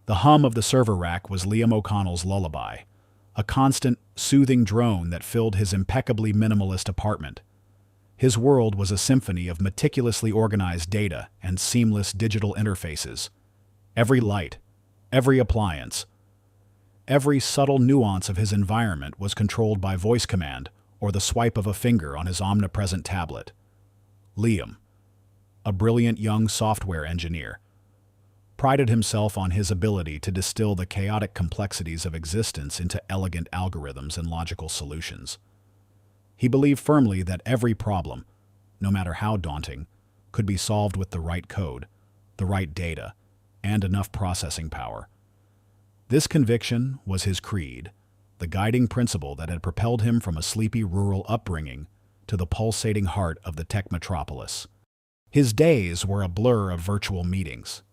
The hum of the server rack was Liam O'Connell's lullaby, a constant, soothing drone that filled his impeccably minimalist apartment. His world was a symphony of meticulously organized data and seamless digital interfaces. Every light, every appliance, every subtle nuance of his environment was controlled by voice command or the swipe of a finger on his omnipresent tablet. Liam, a brilliant young software engineer, prided himself on his ability to distill the chaotic complexities of existence into elegant algorithms and logical solutions. He believed firmly that every problem, no matter how daunting, could be solved with the right code, the right data, and enough processing power. This conviction was his creed, the guiding principle that had propelled him from a sleepy rural upbringing to the pulsating heart of the tech metropolis. His days were a blur of virtual meetings,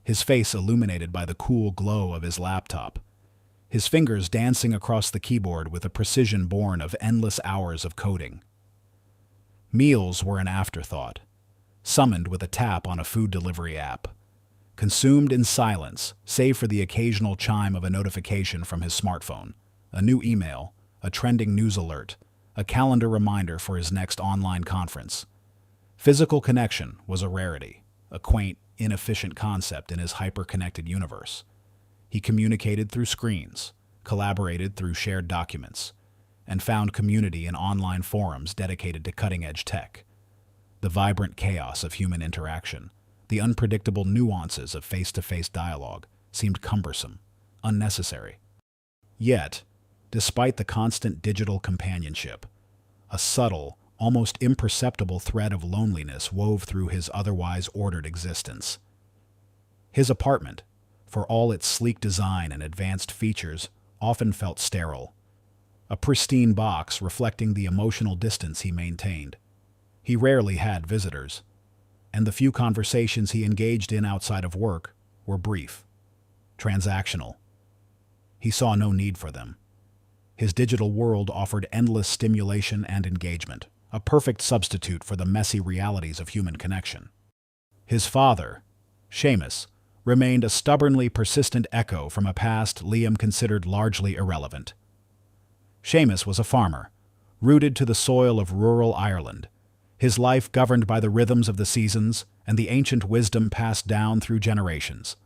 his face illuminated by the cool glow of his laptop, his fingers dancing across the keyboard with a precision born of endless hours of coding. Meals were an afterthought, summoned with a tap on a food delivery app, consumed in silence, save for the occasional chime of a notification from his smartphone, a new email, a trending news alert, a calendar reminder for his next online conference. Physical connection was a rarity, a quaint, inefficient concept in his hyper-connected universe. He communicated through screens, collaborated through shared documents, and found community in online forums dedicated to cutting-edge tech. The vibrant chaos of human interaction, the unpredictable nuances of face-to-face dialogue, seemed cumbersome, unnecessary. Yet, despite the constant digital companionship, a subtle, almost imperceptible thread of loneliness wove through his otherwise ordered existence. His apartment, for all its sleek design and advanced features, often felt sterile, a pristine box reflecting the emotional distance he maintained. He rarely had visitors, and the few conversations he engaged in outside of work were brief, transactional. He saw no need for them. His digital world offered endless stimulation and engagement, a perfect substitute for the messy realities of human connection. His father, Seamus, remained a stubbornly persistent echo from a past Liam considered largely irrelevant. Seamus was a farmer, rooted to the soil of rural Ireland, his life governed by the rhythms of the seasons and the ancient wisdom passed down through generations.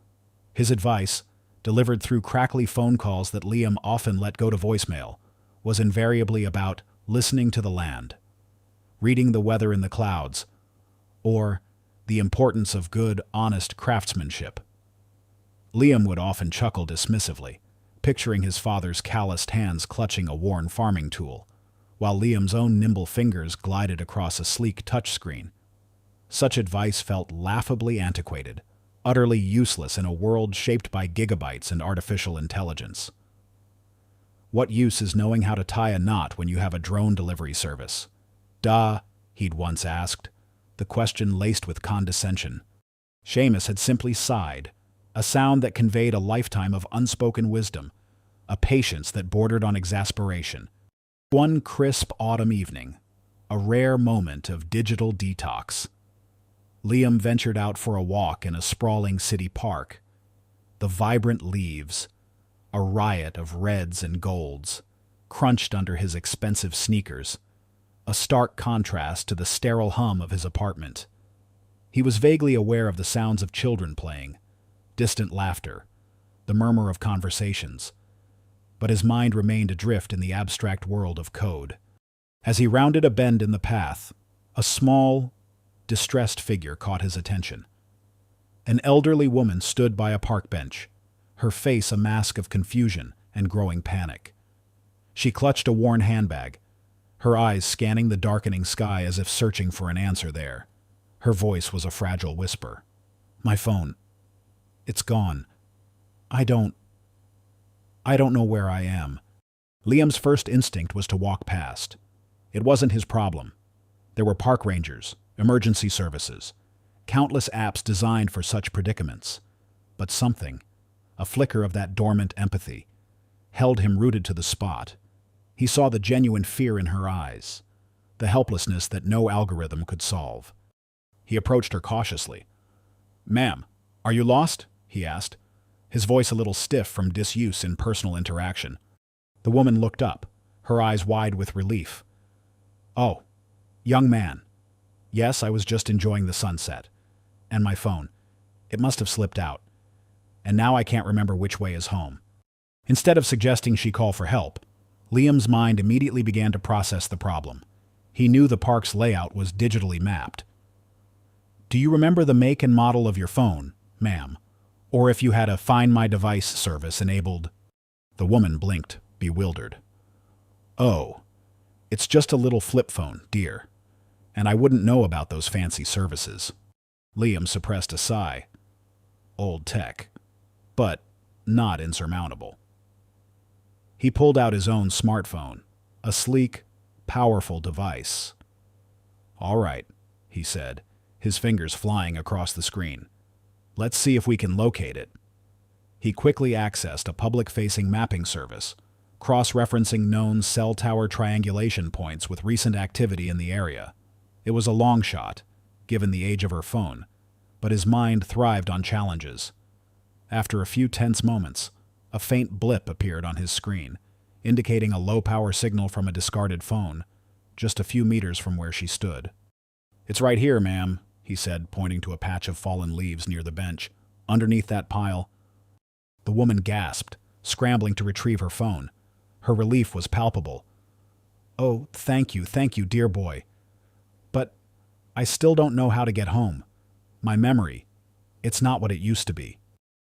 His advice, delivered through crackly phone calls that Liam often let go to voicemail, was invariably about listening to the land, reading the weather in the clouds, or the importance of good, honest craftsmanship. Liam would often chuckle dismissively, picturing his father's calloused hands clutching a worn farming tool, while Liam's own nimble fingers glided across a sleek touchscreen. Such advice felt laughably antiquated, utterly useless in a world shaped by gigabytes and artificial intelligence. What use is knowing how to tie a knot when you have a drone delivery service? Duh, he'd once asked, the question laced with condescension. Seamus had simply sighed, a sound that conveyed a lifetime of unspoken wisdom, a patience that bordered on exasperation. One crisp autumn evening, a rare moment of digital detox, Liam ventured out for a walk in a sprawling city park. The vibrant leaves, a riot of reds and golds, crunched under his expensive sneakers, a stark contrast to the sterile hum of his apartment. He was vaguely aware of the sounds of children playing, distant laughter, the murmur of conversations, but his mind remained adrift in the abstract world of code. As he rounded a bend in the path, a small, distressed figure caught his attention. An elderly woman stood by a park bench, her face a mask of confusion and growing panic. She clutched a worn handbag, her eyes scanning the darkening sky as if searching for an answer there. Her voice was a fragile whisper. "My phone. It's gone. I don't know where I am." Liam's first instinct was to walk past. It wasn't his problem. There were park rangers, emergency services, countless apps designed for such predicaments. But something, a flicker of that dormant empathy, held him rooted to the spot. He saw the genuine fear in her eyes, the helplessness that no algorithm could solve. He approached her cautiously. "Ma'am, are you lost?" he asked, his voice a little stiff from disuse in personal interaction. The woman looked up, her eyes wide with relief. "Oh, young man. Yes, I was just enjoying the sunset. And my phone. It must have slipped out. And now I can't remember which way is home." Instead of suggesting she call for help, Liam's mind immediately began to process the problem. He knew the park's layout was digitally mapped. "Do you remember the make and model of your phone, ma'am? Or if you had a Find My Device service enabled?" The woman blinked, bewildered. "Oh, it's just a little flip phone, dear. And I wouldn't know about those fancy services." Liam suppressed a sigh. Old tech, but not insurmountable. He pulled out his own smartphone, a sleek, powerful device. "All right," he said, his fingers flying across the screen. "Let's see if we can locate it." He quickly accessed a public-facing mapping service, cross-referencing known cell tower triangulation points with recent activity in the area. It was a long shot, given the age of her phone, but his mind thrived on challenges. After a few tense moments, a faint blip appeared on his screen, indicating a low-power signal from a discarded phone, just a few meters from where she stood. "It's right here, ma'am," he said, pointing to a patch of fallen leaves near the bench, underneath that pile. The woman gasped, scrambling to retrieve her phone. Her relief was palpable. "Oh, thank you, dear boy. But I still don't know how to get home. My memory, it's not what it used to be."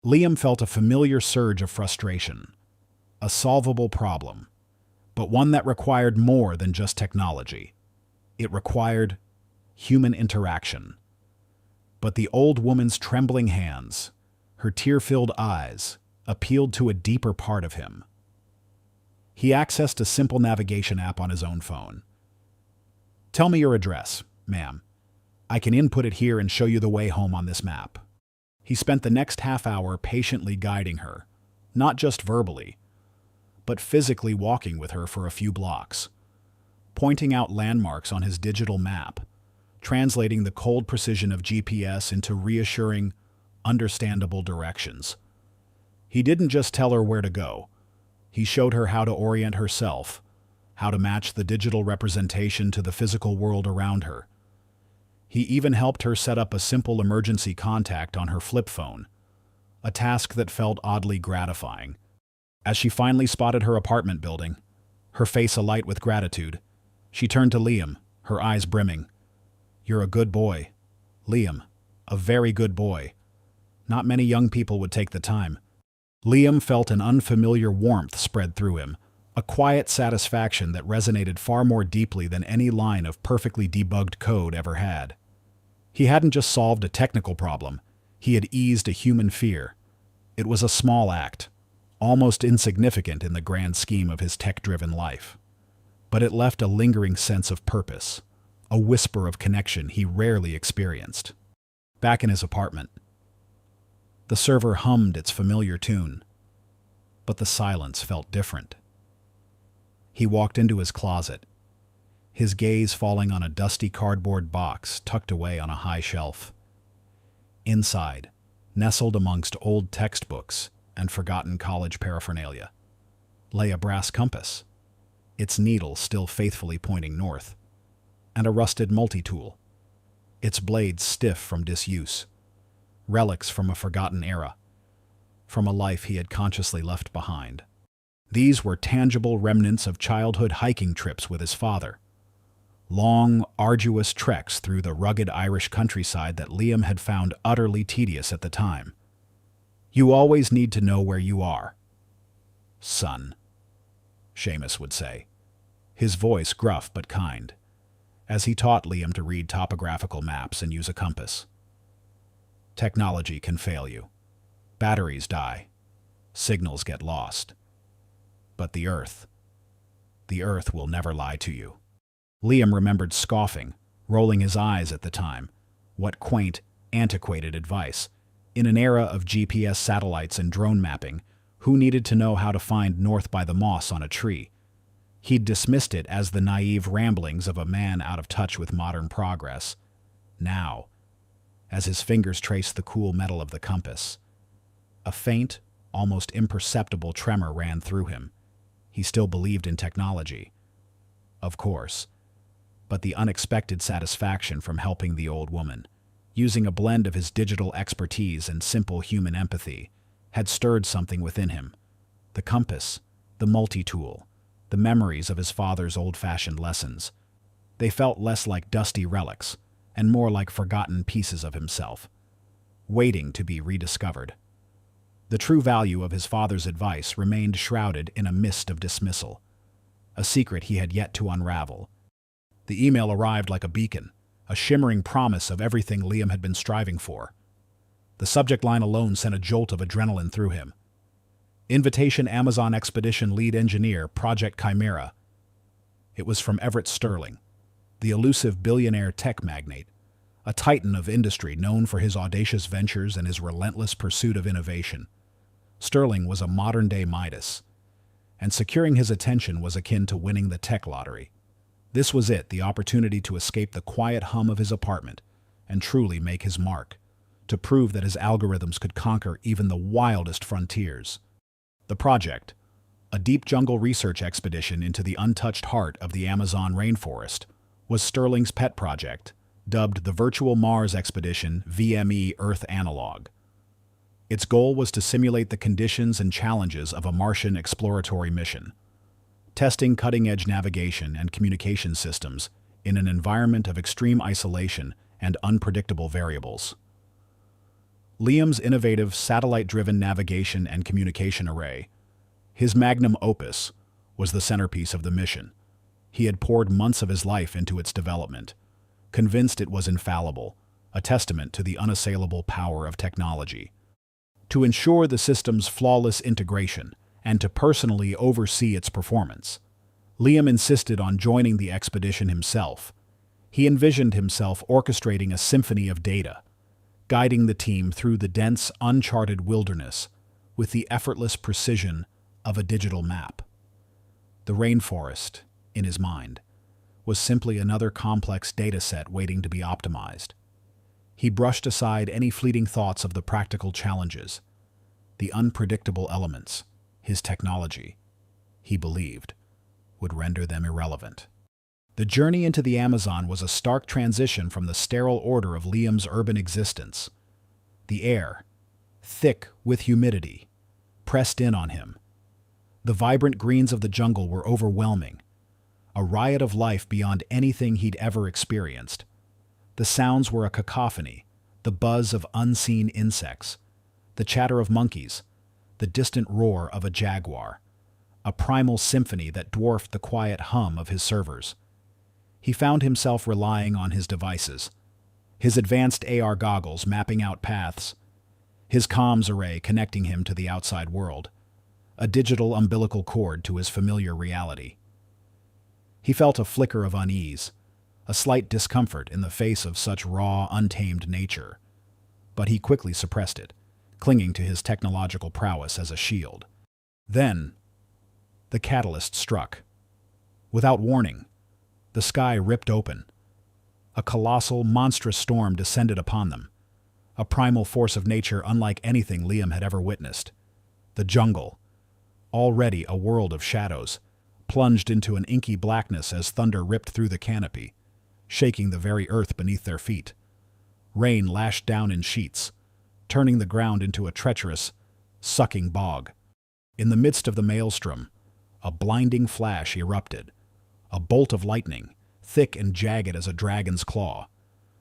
Liam felt a familiar surge of frustration. A solvable problem, but one that required more than just technology. It required human interaction. But the old woman's trembling hands, her tear-filled eyes, appealed to a deeper part of him. He accessed a simple navigation app on his own phone. "Tell me your address, ma'am. I can input it here and show you the way home on this map." He spent the next half hour patiently guiding her, not just verbally, but physically walking with her for a few blocks, pointing out landmarks on his digital map, translating the cold precision of GPS into reassuring, understandable directions. He didn't just tell her where to go. He showed her how to orient herself, how to match the digital representation to the physical world around her. He even helped her set up a simple emergency contact on her flip phone, a task that felt oddly gratifying. As she finally spotted her apartment building, her face alight with gratitude, she turned to Liam, her eyes brimming. "You're a good boy, Liam, a very good boy. Not many young people would take the time." Liam felt an unfamiliar warmth spread through him, a quiet satisfaction that resonated far more deeply than any line of perfectly debugged code ever had. He hadn't just solved a technical problem, he had eased a human fear. It was a small act, almost insignificant in the grand scheme of his tech-driven life. But it left a lingering sense of purpose, a whisper of connection he rarely experienced. Back in his apartment, the server hummed its familiar tune, but the silence felt different. He walked into his closet, his gaze falling on a dusty cardboard box tucked away on a high shelf. Inside, nestled amongst old textbooks and forgotten college paraphernalia, lay a brass compass, its needle still faithfully pointing north, and a rusted multi-tool, its blades stiff from disuse, relics from a forgotten era, from a life he had consciously left behind. These were tangible remnants of childhood hiking trips with his father. Long, arduous treks through the rugged Irish countryside that Liam had found utterly tedious at the time. "You always need to know where you are, son," Seamus would say, his voice gruff but kind, as he taught Liam to read topographical maps and use a compass. Technology can fail you. Batteries die. Signals get lost. But the Earth will never lie to you. Liam remembered scoffing, rolling his eyes at the time. What quaint, antiquated advice. In an era of GPS satellites and drone mapping, who needed to know how to find north by the moss on a tree? He'd dismissed it as the naive ramblings of a man out of touch with modern progress. Now, as his fingers traced the cool metal of the compass, a faint, almost imperceptible tremor ran through him. He still believed in technology, of course, but the unexpected satisfaction from helping the old woman, using a blend of his digital expertise and simple human empathy, had stirred something within him. The compass, the multi-tool, the memories of his father's old-fashioned lessons. They felt less like dusty relics and more like forgotten pieces of himself, waiting to be rediscovered. The true value of his father's advice remained shrouded in a mist of dismissal, a secret he had yet to unravel. The email arrived like a beacon, a shimmering promise of everything Liam had been striving for. The subject line alone sent a jolt of adrenaline through him. Invitation Amazon Expedition Lead Engineer, Project Chimera. It was from Everett Sterling, the elusive billionaire tech magnate, a titan of industry known for his audacious ventures and his relentless pursuit of innovation. Sterling was a modern-day Midas, and securing his attention was akin to winning the tech lottery. This was it, the opportunity to escape the quiet hum of his apartment and truly make his mark, to prove that his algorithms could conquer even the wildest frontiers. The project, a deep jungle research expedition into the untouched heart of the Amazon rainforest, was Sterling's pet project, dubbed the Virtual Mars Expedition VME Earth Analog. Its goal was to simulate the conditions and challenges of a Martian exploratory mission, testing cutting-edge navigation and communication systems in an environment of extreme isolation and unpredictable variables. Liam's innovative satellite-driven navigation and communication array, his magnum opus, was the centerpiece of the mission. He had poured months of his life into its development, convinced it was infallible, a testament to the unassailable power of technology. To ensure the system's flawless integration and to personally oversee its performance, Liam insisted on joining the expedition himself. He envisioned himself orchestrating a symphony of data, guiding the team through the dense, uncharted wilderness with the effortless precision of a digital map. The rainforest, in his mind, was simply another complex data set waiting to be optimized. He brushed aside any fleeting thoughts of the practical challenges, the unpredictable elements. His technology, he believed, would render them irrelevant. The journey into the Amazon was a stark transition from the sterile order of Liam's urban existence. The air, thick with humidity, pressed in on him. The vibrant greens of the jungle were overwhelming, a riot of life beyond anything he'd ever experienced. The sounds were a cacophony, the buzz of unseen insects, the chatter of monkeys, the distant roar of a jaguar, a primal symphony that dwarfed the quiet hum of his servers. He found himself relying on his devices, his advanced AR goggles mapping out paths, his comms array connecting him to the outside world, a digital umbilical cord to his familiar reality. He felt a flicker of unease, a slight discomfort in the face of such raw, untamed nature, but he quickly suppressed it, clinging to his technological prowess as a shield. Then, the catalyst struck. Without warning, the sky ripped open. A colossal, monstrous storm descended upon them, a primal force of nature unlike anything Liam had ever witnessed. The jungle, already a world of shadows, plunged into an inky blackness as thunder ripped through the canopy, shaking the very earth beneath their feet. Rain lashed down in sheets, turning the ground into a treacherous, sucking bog. In the midst of the maelstrom, a blinding flash erupted. A bolt of lightning, thick and jagged as a dragon's claw,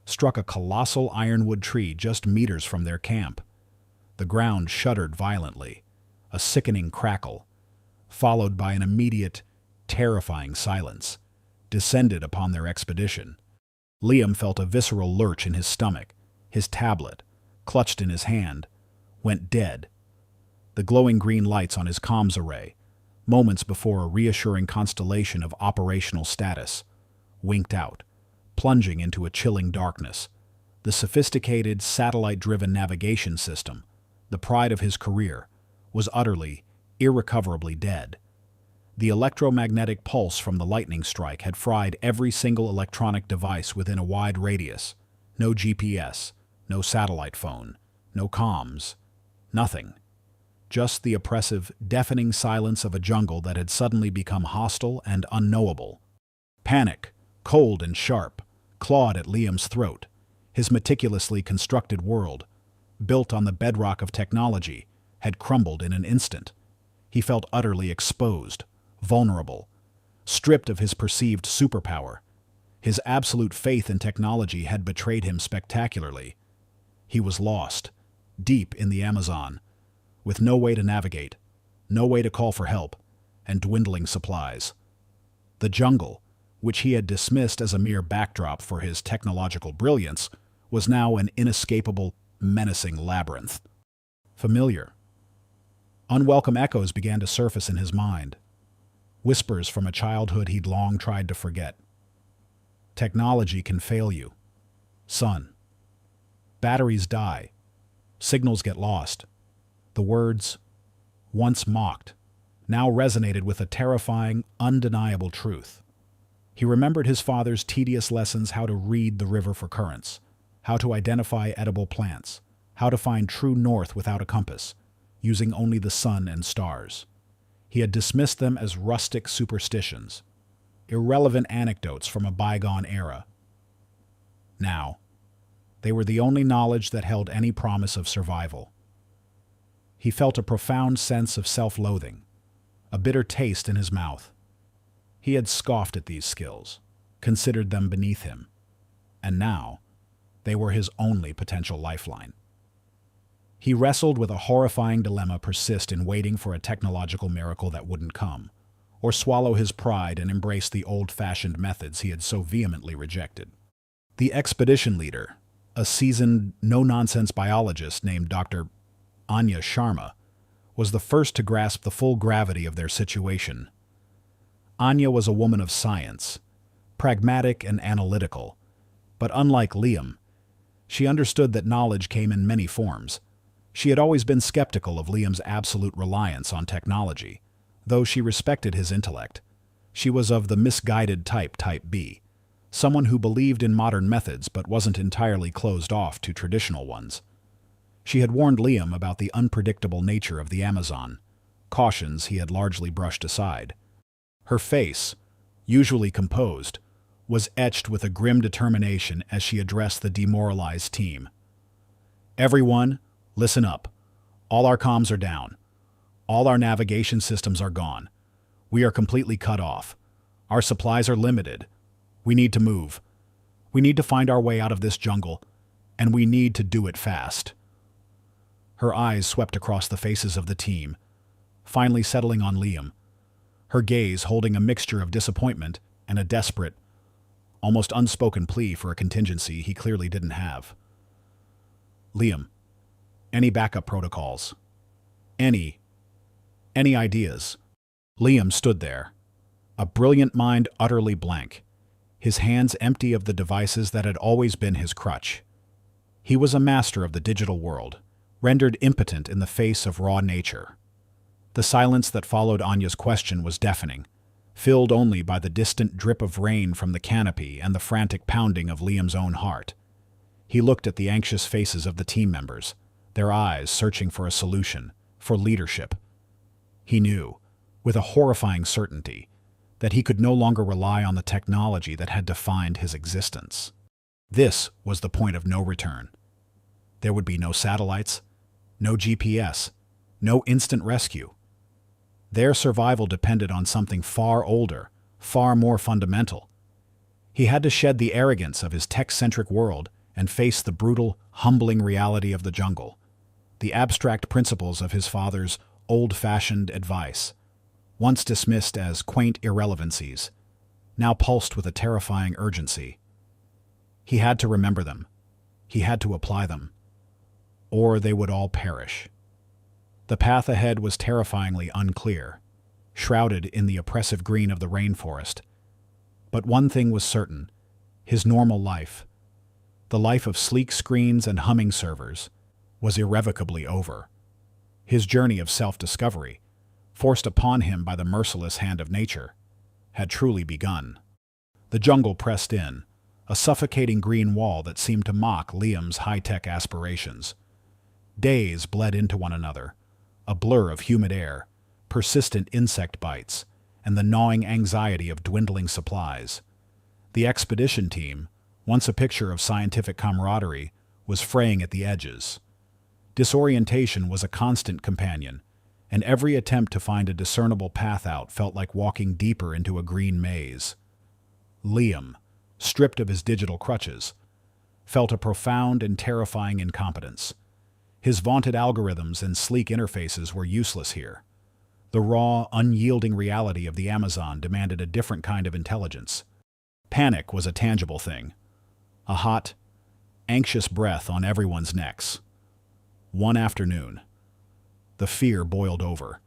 struck a colossal ironwood tree just meters from their camp. The ground shuddered violently, a sickening crackle, followed by an immediate, terrifying silence, descended upon their expedition. Liam felt a visceral lurch in his stomach. His tablet, clutched in his hand, went dead. The glowing green lights on his comms array, moments before a reassuring constellation of operational status, winked out, plunging into a chilling darkness. The sophisticated, satellite-driven navigation system, the pride of his career, was utterly, irrecoverably dead. The electromagnetic pulse from the lightning strike had fried every single electronic device within a wide radius. No GPS, no satellite phone, no comms, nothing. just the oppressive, deafening silence of a jungle that had suddenly become hostile and unknowable. Panic, cold and sharp, clawed at Liam's throat. His meticulously constructed world, built on the bedrock of technology, had crumbled in an instant. He felt utterly exposed, vulnerable, stripped of his perceived superpower. His absolute faith in technology had betrayed him spectacularly. He was lost, deep in the Amazon, with no way to navigate, no way to call for help, and dwindling supplies. The jungle, which he had dismissed as a mere backdrop for his technological brilliance, was now an inescapable, menacing labyrinth. Familiar. Unwelcome echoes began to surface in his mind. Whispers from a childhood he'd long tried to forget. Technology can fail you. Son. Batteries die. Signals get lost. The words, once mocked, now resonated with a terrifying, undeniable truth. He remembered his father's tedious lessons how to read the river for currents, how to identify edible plants, how to find true north without a compass, using only the sun and stars. He had dismissed them as rustic superstitions, irrelevant anecdotes from a bygone era. Now, they were the only knowledge that held any promise of survival. He felt a profound sense of self-loathing, a bitter taste in his mouth. He had scoffed at these skills, considered them beneath him, and now they were his only potential lifeline. He wrestled with a horrifying dilemma: persist in waiting for a technological miracle that wouldn't come, or swallow his pride and embrace the old-fashioned methods he had so vehemently rejected. The expedition leader, a seasoned, no-nonsense biologist named Dr. Anya Sharma, was the first to grasp the full gravity of their situation. Anya was a woman of science, pragmatic and analytical, but unlike Liam, she understood that knowledge came in many forms. She had always been skeptical of Liam's absolute reliance on technology, though she respected his intellect. She was of the misguided type B, someone who believed in modern methods but wasn't entirely closed off to traditional ones. She had warned Liam about the unpredictable nature of the Amazon, cautions he had largely brushed aside. Her face, usually composed, was etched with a grim determination as she addressed the demoralized team. "Everyone, listen up. All our comms are down. All our navigation systems are gone. We are completely cut off. Our supplies are limited. We need to move. We need to find our way out of this jungle, and we need to do it fast." Her eyes swept across the faces of the team, finally settling on Liam, her gaze holding a mixture of disappointment and a desperate, almost unspoken plea for a contingency he clearly didn't have. "Liam, any backup protocols? Any ideas?" Liam stood there, a brilliant mind utterly blank, his hands empty of the devices that had always been his crutch. He was a master of the digital world, rendered impotent in the face of raw nature. The silence that followed Anya's question was deafening, filled only by the distant drip of rain from the canopy and the frantic pounding of Liam's own heart. He looked at the anxious faces of the team members, their eyes searching for a solution, for leadership. He knew, with a horrifying certainty, that he could no longer rely on the technology that had defined his existence. This was the point of no return. There would be no satellites, no GPS, no instant rescue. Their survival depended on something far older, far more fundamental. He had to shed the arrogance of his tech-centric world and face the brutal, humbling reality of the jungle, the abstract principles of his father's old-fashioned advice, once dismissed as quaint irrelevancies, now pulsed with a terrifying urgency. He had to remember them. He had to apply them, or they would all perish. The path ahead was terrifyingly unclear, shrouded in the oppressive green of the rainforest. But one thing was certain: his normal life, the life of sleek screens and humming servers, was irrevocably over. His journey of self-discovery, forced upon him by the merciless hand of nature, had truly begun. The jungle pressed in, a suffocating green wall that seemed to mock Liam's high-tech aspirations. Days bled into one another, a blur of humid air, persistent insect bites, and the gnawing anxiety of dwindling supplies. The expedition team, once a picture of scientific camaraderie, was fraying at the edges. Disorientation was a constant companion, and every attempt to find a discernible path out felt like walking deeper into a green maze. Liam, stripped of his digital crutches, felt a profound and terrifying incompetence. His vaunted algorithms and sleek interfaces were useless here. The raw, unyielding reality of the Amazon demanded a different kind of intelligence. Panic was a tangible thing, a hot, anxious breath on everyone's necks. One afternoon, the fear boiled over.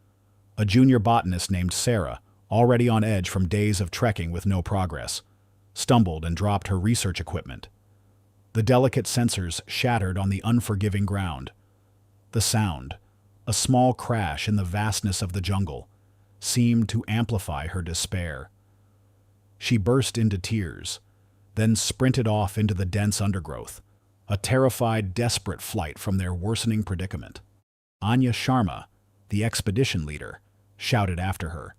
A junior botanist named Sarah, already on edge from days of trekking with no progress, stumbled and dropped her research equipment. The delicate sensors shattered on the unforgiving ground. The sound, a small crash in the vastness of the jungle, seemed to amplify her despair. She burst into tears, then sprinted off into the dense undergrowth, a terrified, desperate flight from their worsening predicament. Anya Sharma, the expedition leader, shouted after her,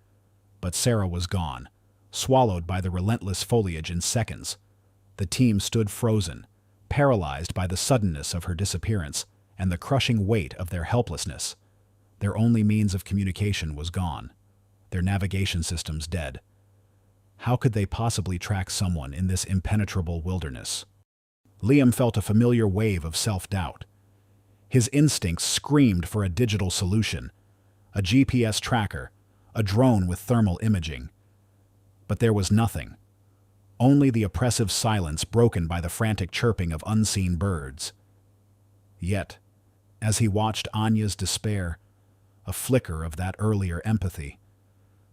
but Sarah was gone, swallowed by the relentless foliage in seconds. The team stood frozen, paralyzed by the suddenness of her disappearance and the crushing weight of their helplessness. Their only means of communication was gone, their navigation systems dead. How could they possibly track someone in this impenetrable wilderness? Liam felt a familiar wave of self-doubt. His instincts screamed for a digital solution, a GPS tracker, a drone with thermal imaging. But there was nothing. Only the oppressive silence broken by the frantic chirping of unseen birds. Yet, as he watched Anya's despair, a flicker of that earlier empathy,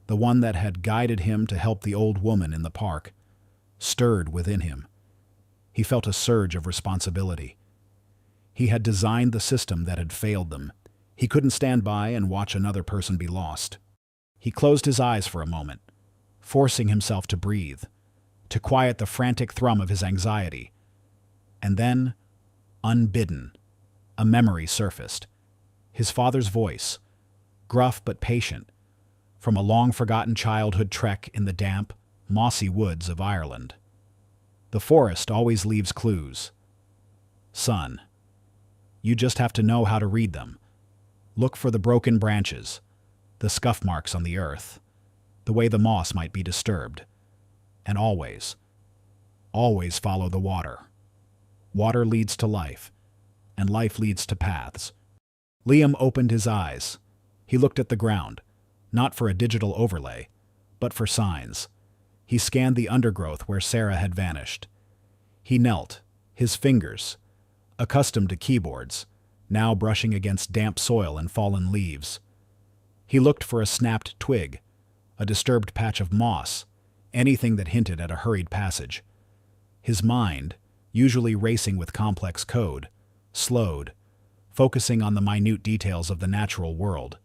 the one that had guided him to help the old woman in the park, stirred within him. He felt a surge of responsibility. He had designed the system that had failed them. He couldn't stand by and watch another person be lost. He closed his eyes for a moment, forcing himself to breathe, to quiet the frantic thrum of his anxiety. And then, unbidden, a memory surfaced. His father's voice, gruff but patient, from a long-forgotten childhood trek in the damp, mossy woods of Ireland. The forest always leaves clues. Son, you just have to know how to read them. Look for the broken branches, the scuff marks on the earth, the way the moss might be disturbed. And always, always follow the water. Water leads to life, and life leads to paths. Liam opened his eyes. He looked at the ground, not for a digital overlay, but for signs. He scanned the undergrowth where Sarah had vanished. He knelt, his fingers, accustomed to keyboards, now brushing against damp soil and fallen leaves. He looked for a snapped twig, a disturbed patch of moss, anything that hinted at a hurried passage. His mind, usually racing with complex code, slowed, focusing on the minute details of the natural world.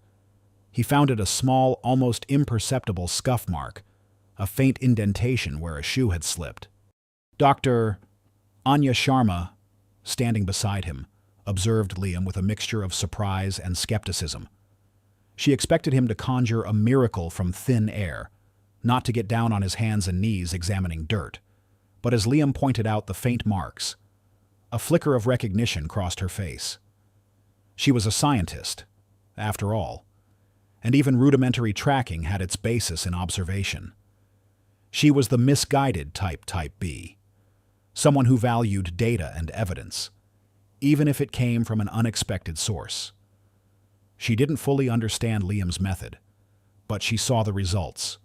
He found it a small, almost imperceptible scuff mark, a faint indentation where a shoe had slipped. Dr. Anya Sharma, standing beside him, observed Liam with a mixture of surprise and skepticism. She expected him to conjure a miracle from thin air, not to get down on his hands and knees examining dirt. But as Liam pointed out the faint marks, a flicker of recognition crossed her face. She was a scientist, after all, and even rudimentary tracking had its basis in observation. She was the misguided type B, someone who valued data and evidence, even if it came from an unexpected source. She didn't fully understand Liam's method, but she saw the results.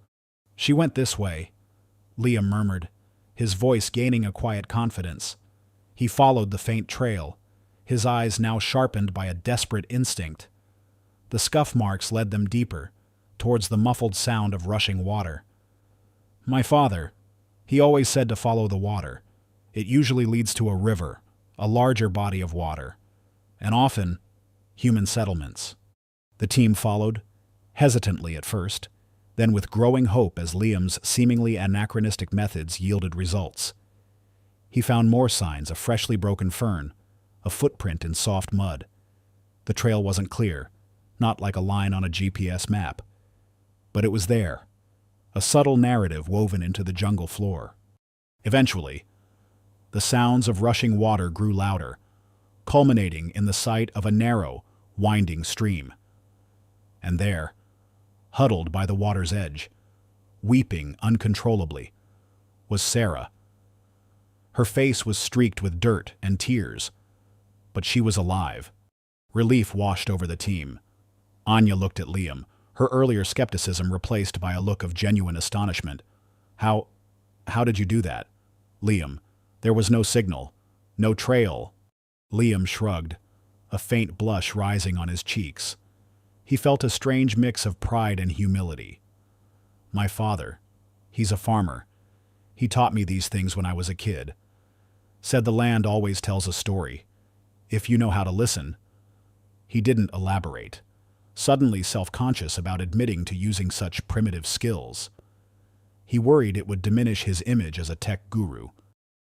She went this way, Liam murmured, his voice gaining a quiet confidence. He followed the faint trail, his eyes now sharpened by a desperate instinct. The scuff marks led them deeper, towards the muffled sound of rushing water. My father, he always said to follow the water. It usually leads to a river, a larger body of water, and often human settlements. The team followed, hesitantly at first, then with growing hope as Liam's seemingly anachronistic methods yielded results. He found more signs of freshly broken fern, a footprint in soft mud. The trail wasn't clear, not like a line on a GPS map. But it was there, a subtle narrative woven into the jungle floor. Eventually, the sounds of rushing water grew louder, culminating in the sight of a narrow, winding stream. And there, huddled by the water's edge, weeping uncontrollably, was Sarah. Her face was streaked with dirt and tears, but she was alive. Relief washed over the team. Anya looked at Liam, her earlier skepticism replaced by a look of genuine astonishment. How did you do that? Liam, there was no signal, no trail. Liam shrugged, a faint blush rising on his cheeks. He felt a strange mix of pride and humility. My father, he's a farmer. He taught me these things when I was a kid. Said the land always tells a story, if you know how to listen. He didn't elaborate, suddenly self-conscious about admitting to using such primitive skills. He worried it would diminish his image as a tech guru.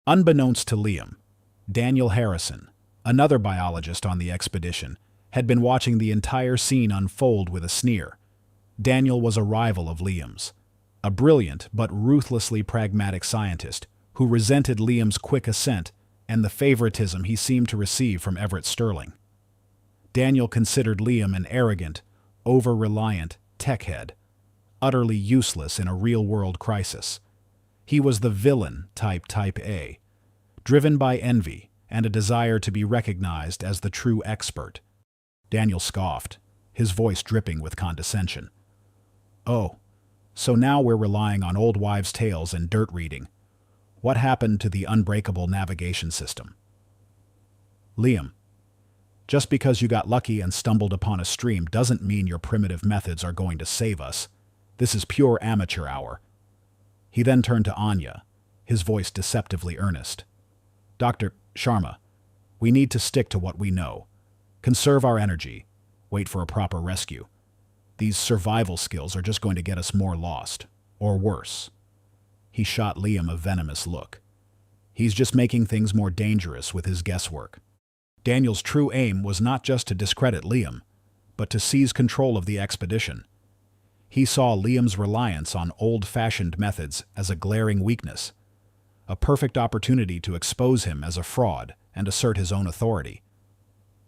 Unbeknownst to Liam, Daniel Harrison, another biologist on the expedition, had been watching the entire scene unfold with a sneer. Daniel was a rival of Liam's, a brilliant but ruthlessly pragmatic scientist who resented Liam's quick assent and the favoritism he seemed to receive from Everett Sterling. Daniel considered Liam an arrogant, over-reliant tech head, utterly useless in a real-world crisis. He was the villain type A, driven by envy and a desire to be recognized as the true expert. Daniel scoffed, his voice dripping with condescension. Oh, so now we're relying on old wives' tales and dirt reading. What happened to the unbreakable navigation system? Liam, just because you got lucky and stumbled upon a stream doesn't mean your primitive methods are going to save us. This is pure amateur hour. He then turned to Anya, his voice deceptively earnest. Dr. Sharma, we need to stick to what we know. Conserve our energy. Wait for a proper rescue. These survival skills are just going to get us more lost, or worse. He shot Liam a venomous look. He's just making things more dangerous with his guesswork. Daniel's true aim was not just to discredit Liam, but to seize control of the expedition. He saw Liam's reliance on old-fashioned methods as a glaring weakness, a perfect opportunity to expose him as a fraud and assert his own authority.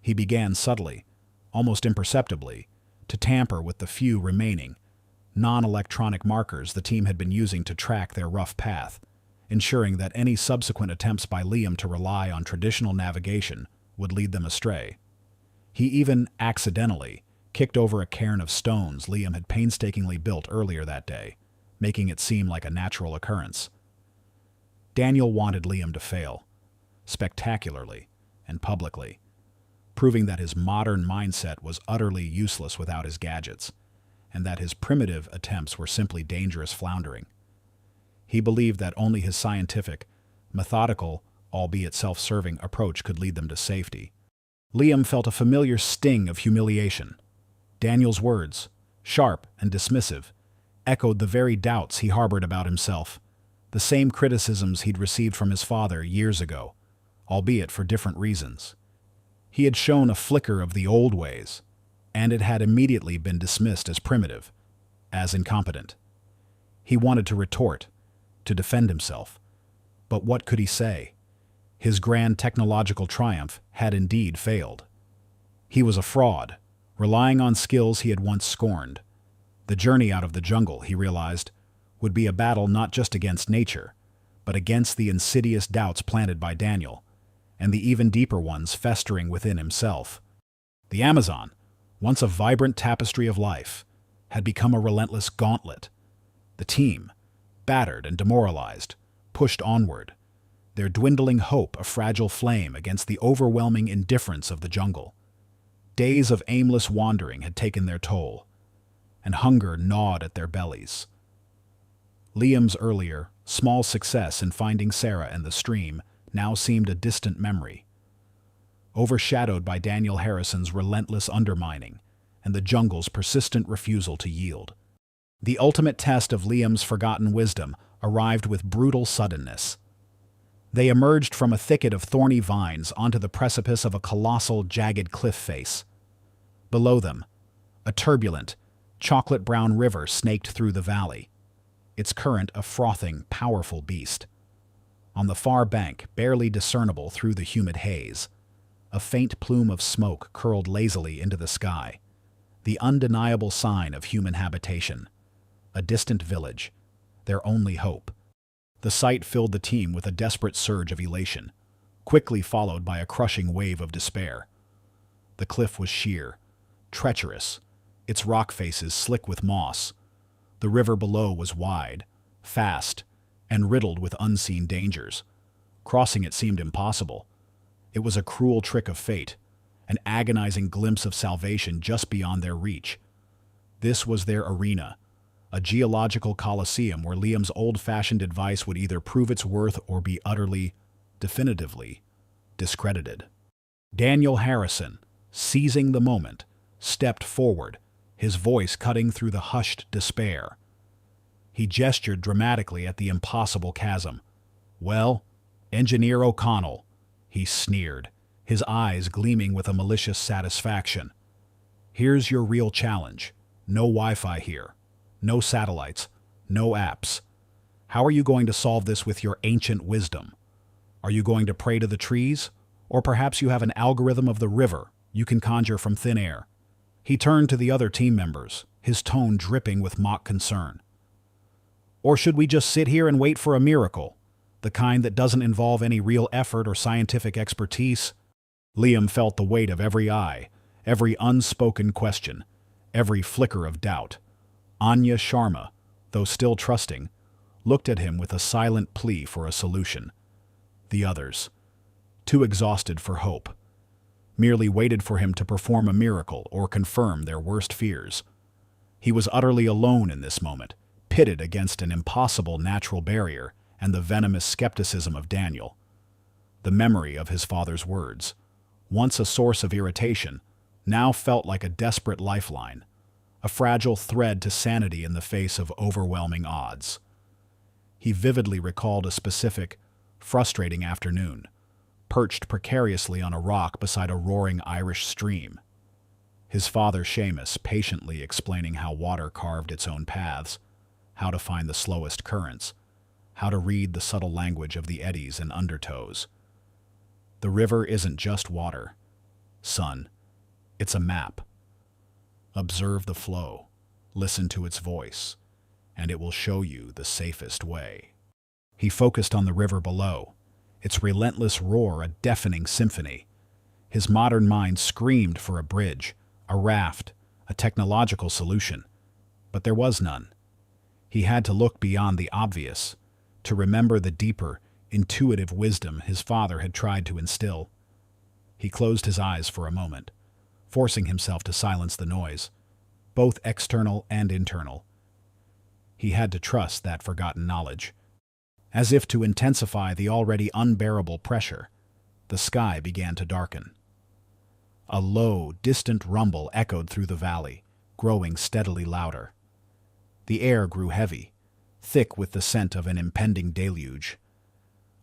He began subtly, almost imperceptibly, to tamper with the few remaining, non-electronic markers the team had been using to track their rough path, ensuring that any subsequent attempts by Liam to rely on traditional navigation would lead them astray. He even accidentally kicked over a cairn of stones Liam had painstakingly built earlier that day, making it seem like a natural occurrence. Daniel wanted Liam to fail, spectacularly and publicly, proving that his modern mindset was utterly useless without his gadgets, and that his primitive attempts were simply dangerous floundering. He believed that only his scientific, methodical, albeit self-serving approach could lead them to safety. Liam felt a familiar sting of humiliation. Daniel's words, sharp and dismissive, echoed the very doubts he harbored about himself, the same criticisms he'd received from his father years ago, albeit for different reasons. He had shown a flicker of the old ways, and it had immediately been dismissed as primitive, as incompetent. He wanted to retort, to defend himself, but what could he say? His grand technological triumph had indeed failed. He was a fraud, relying on skills he had once scorned. The journey out of the jungle, he realized, would be a battle not just against nature, but against the insidious doubts planted by Daniel, and the even deeper ones festering within himself. The Amazon, once a vibrant tapestry of life, had become a relentless gauntlet. The team, battered and demoralized, pushed onward, their dwindling hope a fragile flame against the overwhelming indifference of the jungle. Days of aimless wandering had taken their toll, and hunger gnawed at their bellies. Liam's earlier, small success in finding Sarah and the stream now seemed a distant memory, overshadowed by Daniel Harrison's relentless undermining and the jungle's persistent refusal to yield. The ultimate test of Liam's forgotten wisdom arrived with brutal suddenness. They emerged from a thicket of thorny vines onto the precipice of a colossal, jagged cliff face. Below them, A turbulent, chocolate-brown river snaked through the valley, its current a frothing, powerful beast. On the far bank, barely discernible through the humid haze, a faint plume of smoke curled lazily into the sky, the undeniable sign of human habitation. A distant village, their only hope. The sight filled the team with a desperate surge of elation, quickly followed by a crushing wave of despair. The cliff was sheer, treacherous, its rock faces slick with moss. The river below was wide, fast, and riddled with unseen dangers. Crossing it seemed impossible. It was a cruel trick of fate, an agonizing glimpse of salvation just beyond their reach. This was their arena, a geological coliseum where Liam's old-fashioned advice would either prove its worth or be utterly, definitively, discredited. Daniel Harrison, seizing the moment, stepped forward, his voice cutting through the hushed despair. He gestured dramatically at the impossible chasm. "Well, Engineer O'Connell," he sneered, his eyes gleaming with a malicious satisfaction. "Here's your real challenge. No Wi-Fi here. No satellites. No apps. How are you going to solve this with your ancient wisdom? Are you going to pray to the trees? Or perhaps you have an algorithm of the river you can conjure from thin air?" He turned to the other team members, his tone dripping with mock concern. "Or should we just sit here and wait for a miracle, the kind that doesn't involve any real effort or scientific expertise?" Liam felt the weight of every eye, every unspoken question, every flicker of doubt. Anya Sharma, though still trusting, looked at him with a silent plea for a solution. The others, too exhausted for hope, merely waited for him to perform a miracle or confirm their worst fears. He was utterly alone in this moment, pitted against an impossible natural barrier and the venomous skepticism of Daniel. The memory of his father's words, once a source of irritation, now felt like a desperate lifeline, a fragile thread to sanity in the face of overwhelming odds. He vividly recalled a specific, frustrating afternoon, perched precariously on a rock beside a roaring Irish stream. His father Seamus patiently explaining how water carved its own paths, how to find the slowest currents, how to read the subtle language of the eddies and undertows. The river isn't just water, son. It's a map. Observe the flow, listen to its voice, and it will show you the safest way. He focused on the river below, its relentless roar a deafening symphony. His modern mind screamed for a bridge, a raft, a technological solution, but there was none. He had to look beyond the obvious, to remember the deeper, intuitive wisdom his father had tried to instill. He closed his eyes for a moment, forcing himself to silence the noise, both external and internal. He had to trust that forgotten knowledge. As if to intensify the already unbearable pressure, the sky began to darken. A low, distant rumble echoed through the valley, growing steadily louder. The air grew heavy, thick with the scent of an impending deluge.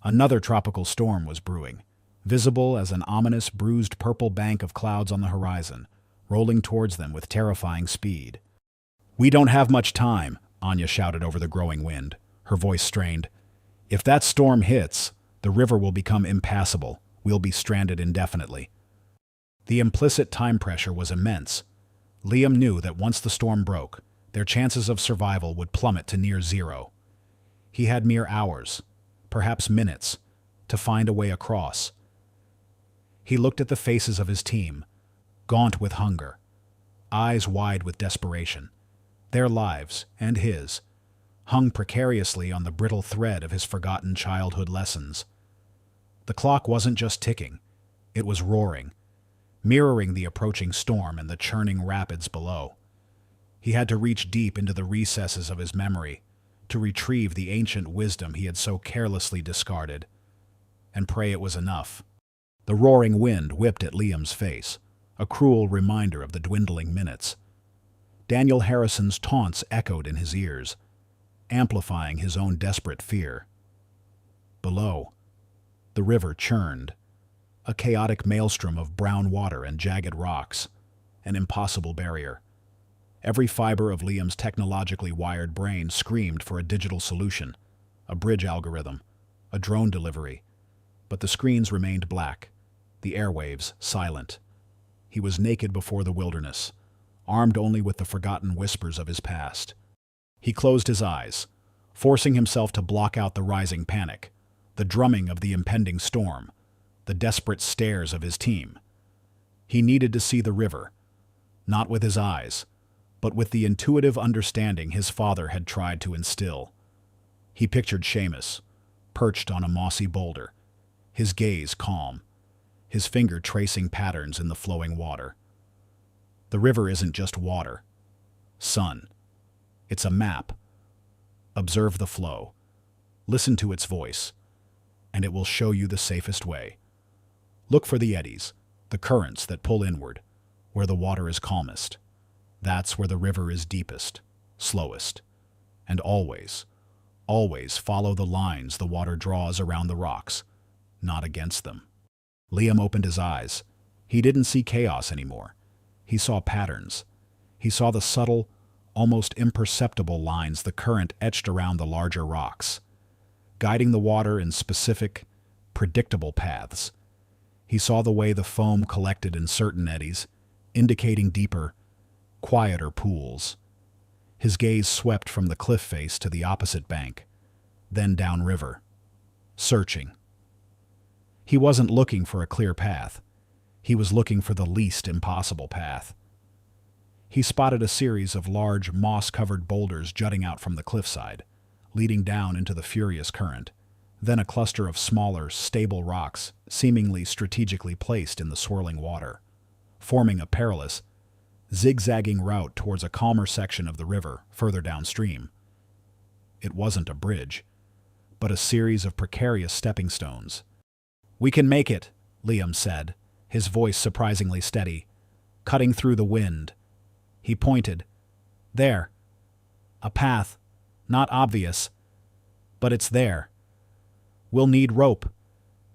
Another tropical storm was brewing, visible as an ominous, bruised purple bank of clouds on the horizon, rolling towards them with terrifying speed. "We don't have much time," Anya shouted over the growing wind, her voice strained. "If that storm hits, the river will become impassable. We'll be stranded indefinitely." The implicit time pressure was immense. Liam knew that once the storm broke, their chances of survival would plummet to near zero. He had mere hours, perhaps minutes, to find a way across. He looked at the faces of his team, gaunt with hunger, eyes wide with desperation. Their lives, and his, hung precariously on the brittle thread of his forgotten childhood lessons. The clock wasn't just ticking, it was roaring, mirroring the approaching storm and the churning rapids below. He had to reach deep into the recesses of his memory to retrieve the ancient wisdom he had so carelessly discarded, and pray it was enough. The roaring wind whipped at Liam's face, a cruel reminder of the dwindling minutes. Daniel Harrison's taunts echoed in his ears, amplifying his own desperate fear. Below, the river churned, a chaotic maelstrom of brown water and jagged rocks, an impossible barrier. Every fiber of Liam's technologically wired brain screamed for a digital solution, a bridge algorithm, a drone delivery. But the screens remained black, the airwaves silent. He was naked before the wilderness, armed only with the forgotten whispers of his past. He closed his eyes, forcing himself to block out the rising panic, the drumming of the impending storm, the desperate stares of his team. He needed to see the river, not with his eyes, but with the intuitive understanding his father had tried to instill. He pictured Seamus, perched on a mossy boulder, his gaze calm, his finger tracing patterns in the flowing water. The river isn't just water, son. It's a map. Observe the flow. Listen to its voice, and it will show you the safest way. Look for the eddies, the currents that pull inward, where the water is calmest. That's where the river is deepest, slowest. And always, always follow the lines the water draws around the rocks, not against them. Liam opened his eyes. He didn't see chaos anymore. He saw patterns. He saw the subtle, almost imperceptible lines the current etched around the larger rocks, guiding the water in specific, predictable paths. He saw the way the foam collected in certain eddies, indicating deeper, quieter pools. His gaze swept from the cliff face to the opposite bank, then downriver, searching. He wasn't looking for a clear path. He was looking for the least impossible path. He spotted a series of large, moss-covered boulders jutting out from the cliffside, leading down into the furious current, then a cluster of smaller, stable rocks seemingly strategically placed in the swirling water, forming a perilous, zigzagging route towards a calmer section of the river further downstream. It wasn't a bridge, but a series of precarious stepping stones. "We can make it," Liam said, his voice surprisingly steady, cutting through the wind. He pointed. "There. A path. Not obvious. But it's there. We'll need rope,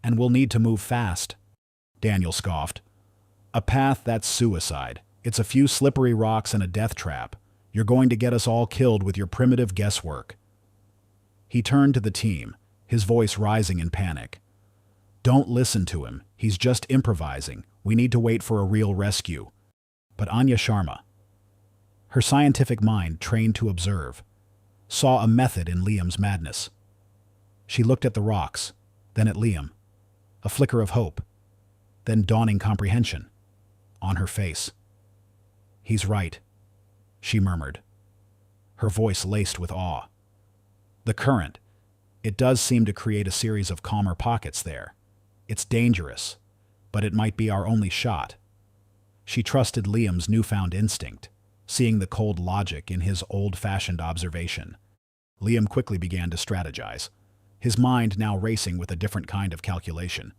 and we'll need to move fast." Daniel scoffed. "A path, that's suicide. It's a few slippery rocks and a death trap. You're going to get us all killed with your primitive guesswork." He turned to the team, his voice rising in panic. "Don't listen to him. He's just improvising. We need to wait for a real rescue." But Anya Sharma, her scientific mind trained to observe, saw a method in Liam's madness. She looked at the rocks, then at Liam, a flicker of hope, then dawning comprehension on her face. "He's right," she murmured, her voice laced with awe. "The current, it does seem to create a series of calmer pockets there. It's dangerous, but it might be our only shot." She trusted Liam's newfound instinct, seeing the cold logic in his old-fashioned observation. Liam quickly began to strategize, his mind now racing with a different kind of calculation.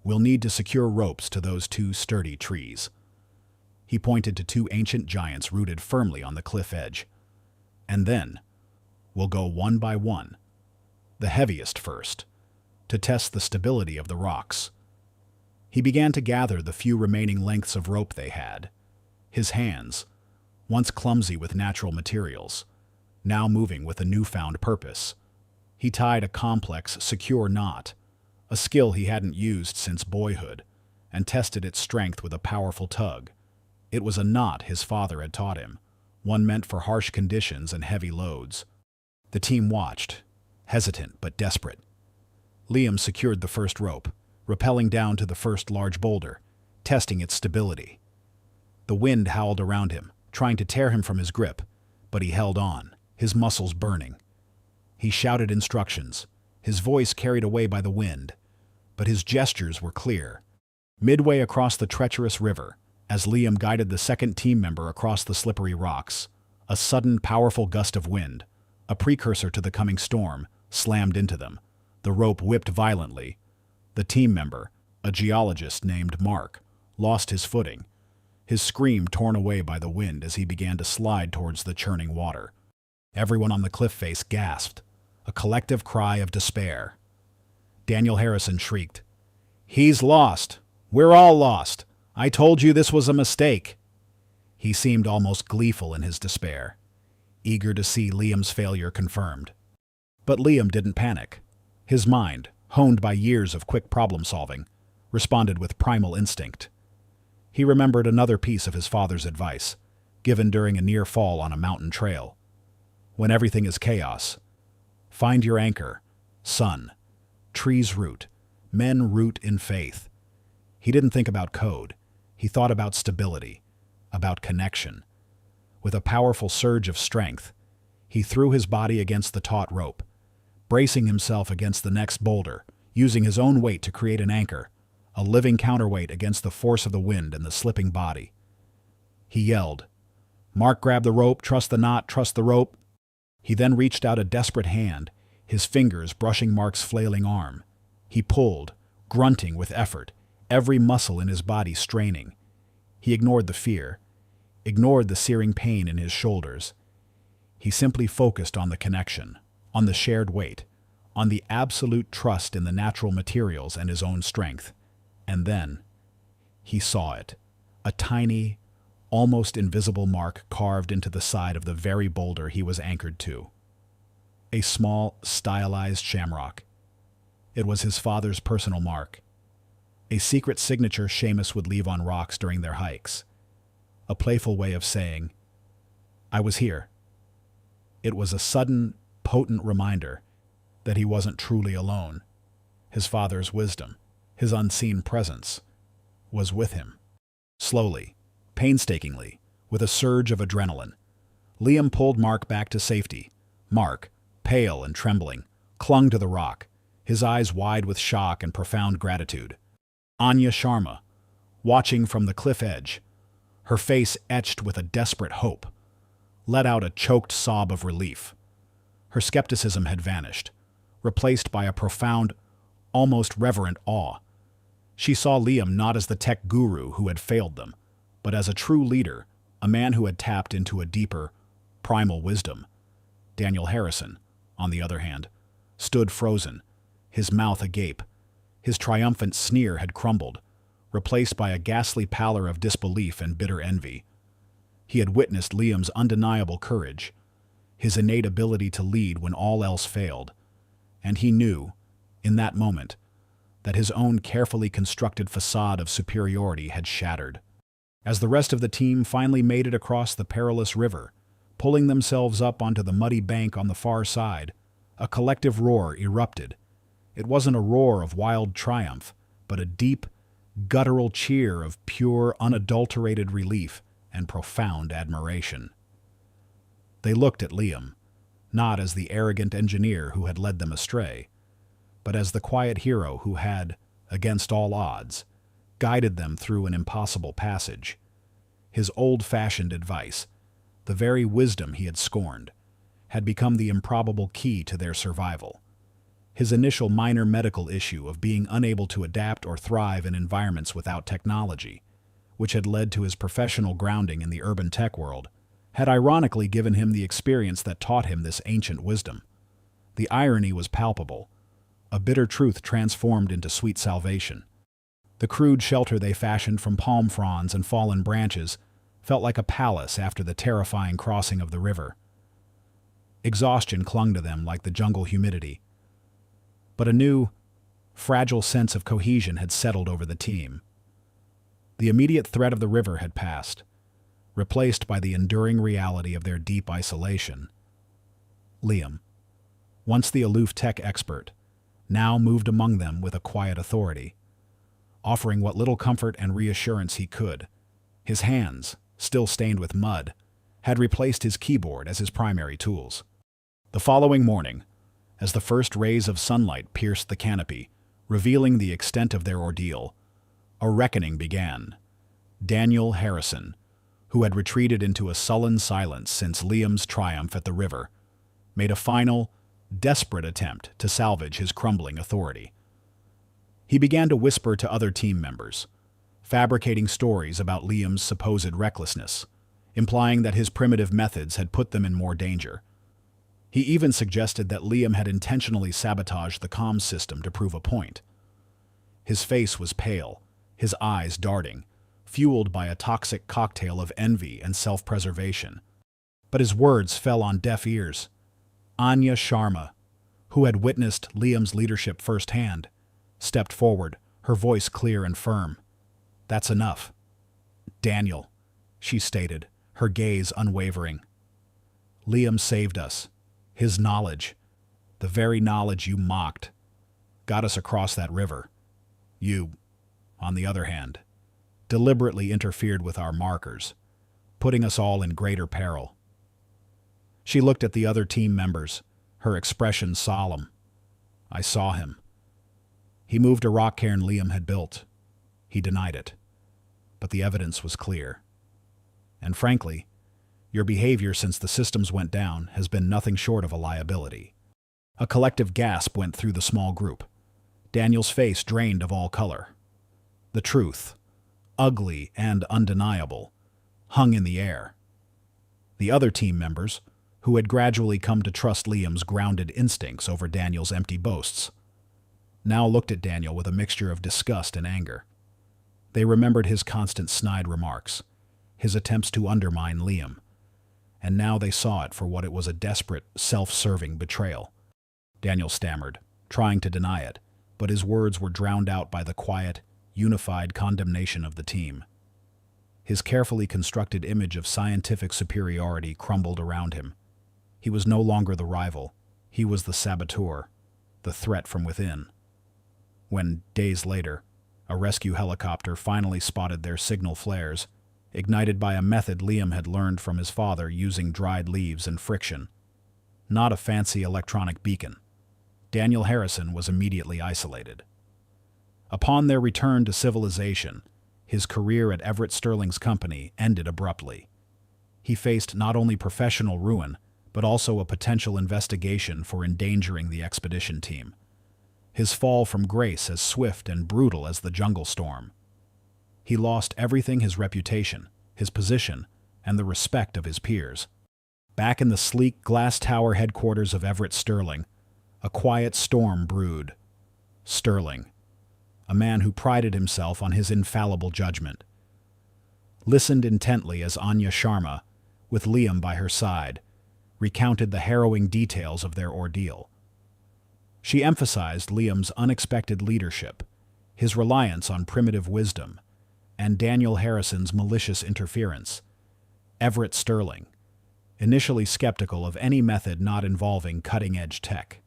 "We'll need to secure ropes to those two sturdy trees." He pointed to two ancient giants rooted firmly on the cliff edge. "And then, we'll go one by one, the heaviest first, to test the stability of the rocks." He began to gather the few remaining lengths of rope they had. His hands, once clumsy with natural materials, now moving with a newfound purpose. He tied a complex, secure knot, a skill he hadn't used since boyhood, and tested its strength with a powerful tug. It was a knot his father had taught him, one meant for harsh conditions and heavy loads. The team watched, hesitant but desperate. Liam secured the first rope, rappelling down to the first large boulder, testing its stability. The wind howled around him, trying to tear him from his grip, but he held on, his muscles burning. He shouted instructions, his voice carried away by the wind, but his gestures were clear. Midway across the treacherous river, as Liam guided the second team member across the slippery rocks, a sudden, powerful gust of wind, a precursor to the coming storm, slammed into them. The rope whipped violently. The team member, a geologist named Mark, lost his footing, his scream torn away by the wind as he began to slide towards the churning water. Everyone on the cliff face gasped, a collective cry of despair. Daniel Harrison shrieked, "He's lost! We're all lost! I told you this was a mistake!" He seemed almost gleeful in his despair, eager to see Liam's failure confirmed. But Liam didn't panic. His mind, honed by years of quick problem-solving, responded with primal instinct. He remembered another piece of his father's advice, given during a near fall on a mountain trail. When everything is chaos, find your anchor, son. Trees root, men root in faith. He didn't think about code. He thought about stability, about connection. With a powerful surge of strength, he threw his body against the taut rope, bracing himself against the next boulder, using his own weight to create an anchor, a living counterweight against the force of the wind and the slipping body. He yelled, "Mark, grab the rope, trust the knot, trust the rope." He then reached out a desperate hand, his fingers brushing Mark's flailing arm. He pulled, grunting with effort, every muscle in his body straining. He ignored the fear, ignored the searing pain in his shoulders. He simply focused on the connection, on the shared weight, on the absolute trust in the natural materials and his own strength. And then, he saw it, a tiny, almost invisible mark carved into the side of the very boulder he was anchored to. A small, stylized shamrock. It was his father's personal mark, a secret signature Seamus would leave on rocks during their hikes, a playful way of saying, "I was here." It was a sudden, potent reminder that he wasn't truly alone. His father's wisdom, his unseen presence, was with him. Slowly, painstakingly, with a surge of adrenaline, Liam pulled Mark back to safety. Mark, pale and trembling, clung to the rock, his eyes wide with shock and profound gratitude. Anya Sharma, watching from the cliff edge, her face etched with a desperate hope, let out a choked sob of relief. Her skepticism had vanished, replaced by a profound, almost reverent awe. She saw Liam not as the tech guru who had failed them, but as a true leader, a man who had tapped into a deeper, primal wisdom. Daniel Harrison, on the other hand, stood frozen, his mouth agape. His triumphant sneer had crumbled, replaced by a ghastly pallor of disbelief and bitter envy. He had witnessed Liam's undeniable courage, his innate ability to lead when all else failed, and he knew, in that moment, that his own carefully constructed facade of superiority had shattered. As the rest of the team finally made it across the perilous river, pulling themselves up onto the muddy bank on the far side, a collective roar erupted. It wasn't a roar of wild triumph, but a deep, guttural cheer of pure, unadulterated relief and profound admiration. They looked at Liam, not as the arrogant engineer who had led them astray, but as the quiet hero who had, against all odds, guided them through an impossible passage. His old-fashioned advice, the very wisdom he had scorned, had become the improbable key to their survival. His initial minor medical issue of being unable to adapt or thrive in environments without technology, which had led to his professional grounding in the urban tech world, had ironically given him the experience that taught him this ancient wisdom. The irony was palpable, a bitter truth transformed into sweet salvation. The crude shelter they fashioned from palm fronds and fallen branches felt like a palace after the terrifying crossing of the river. Exhaustion clung to them like the jungle humidity, but a new, fragile sense of cohesion had settled over the team. The immediate threat of the river had passed, replaced by the enduring reality of their deep isolation. Liam, once the aloof tech expert, now moved among them with a quiet authority, offering what little comfort and reassurance he could. His hands, still stained with mud, had replaced his keyboard as his primary tools. The following morning, as the first rays of sunlight pierced the canopy, revealing the extent of their ordeal, a reckoning began. Daniel Harrison, who had retreated into a sullen silence since Liam's triumph at the river, made a final, desperate attempt to salvage his crumbling authority. He began to whisper to other team members, fabricating stories about Liam's supposed recklessness, implying that his primitive methods had put them in more danger. He even suggested that Liam had intentionally sabotaged the comms system to prove a point. His face was pale, his eyes darting, fueled by a toxic cocktail of envy and self-preservation. But his words fell on deaf ears. Anya Sharma, who had witnessed Liam's leadership firsthand, stepped forward, her voice clear and firm. "That's enough. Daniel," she stated, her gaze unwavering. "Liam saved us. His knowledge, the very knowledge you mocked, got us across that river. You, on the other hand, deliberately interfered with our markers, putting us all in greater peril." She looked at the other team members, her expression solemn. "I saw him. He moved a rock cairn Liam had built. He denied it. But the evidence was clear. And frankly, your behavior since the systems went down has been nothing short of a liability." A collective gasp went through the small group. Daniel's face drained of all color. The truth, ugly and undeniable, hung in the air. The other team members, who had gradually come to trust Liam's grounded instincts over Daniel's empty boasts, now looked at Daniel with a mixture of disgust and anger. They remembered his constant snide remarks, his attempts to undermine Liam, and now they saw it for what it was: a desperate, self-serving betrayal. Daniel stammered, trying to deny it, but his words were drowned out by the quiet, unified condemnation of the team. His carefully constructed image of scientific superiority crumbled around him. He was no longer the rival. He was the saboteur, the threat from within. When, days later, a rescue helicopter finally spotted their signal flares, ignited by a method Liam had learned from his father using dried leaves and friction, not a fancy electronic beacon, Daniel Harrison was immediately isolated. Upon their return to civilization, his career at Everett Sterling's company ended abruptly. He faced not only professional ruin, but also a potential investigation for endangering the expedition team. His fall from grace as swift and brutal as the jungle storm. He lost everything: his reputation, his position, and the respect of his peers. Back in the sleek glass tower headquarters of Everett Sterling, a quiet storm brewed. Sterling, a man who prided himself on his infallible judgment, listened intently as Anya Sharma, with Liam by her side, recounted the harrowing details of their ordeal. She emphasized Liam's unexpected leadership, his reliance on primitive wisdom, and Daniel Harrison's malicious interference. Everett Sterling, initially skeptical of any method not involving cutting-edge tech,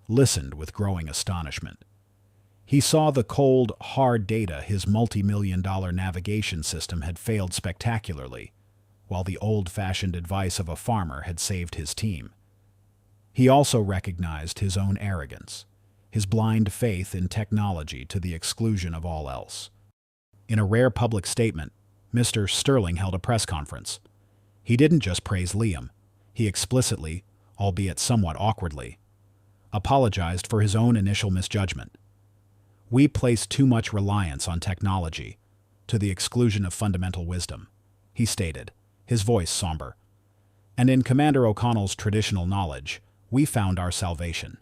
listened with growing astonishment. He saw the cold, hard data: his multi-million-dollar navigation system had failed spectacularly, while the old-fashioned advice of a farmer had saved his team. He also recognized his own arrogance, his blind faith in technology to the exclusion of all else. In a rare public statement, Mr. Sterling held a press conference. He didn't just praise Liam. He explicitly, albeit somewhat awkwardly, apologized for his own initial misjudgment. "We place too much reliance on technology, to the exclusion of fundamental wisdom," he stated, his voice somber. "And in Commander O'Connell's traditional knowledge, we found our salvation."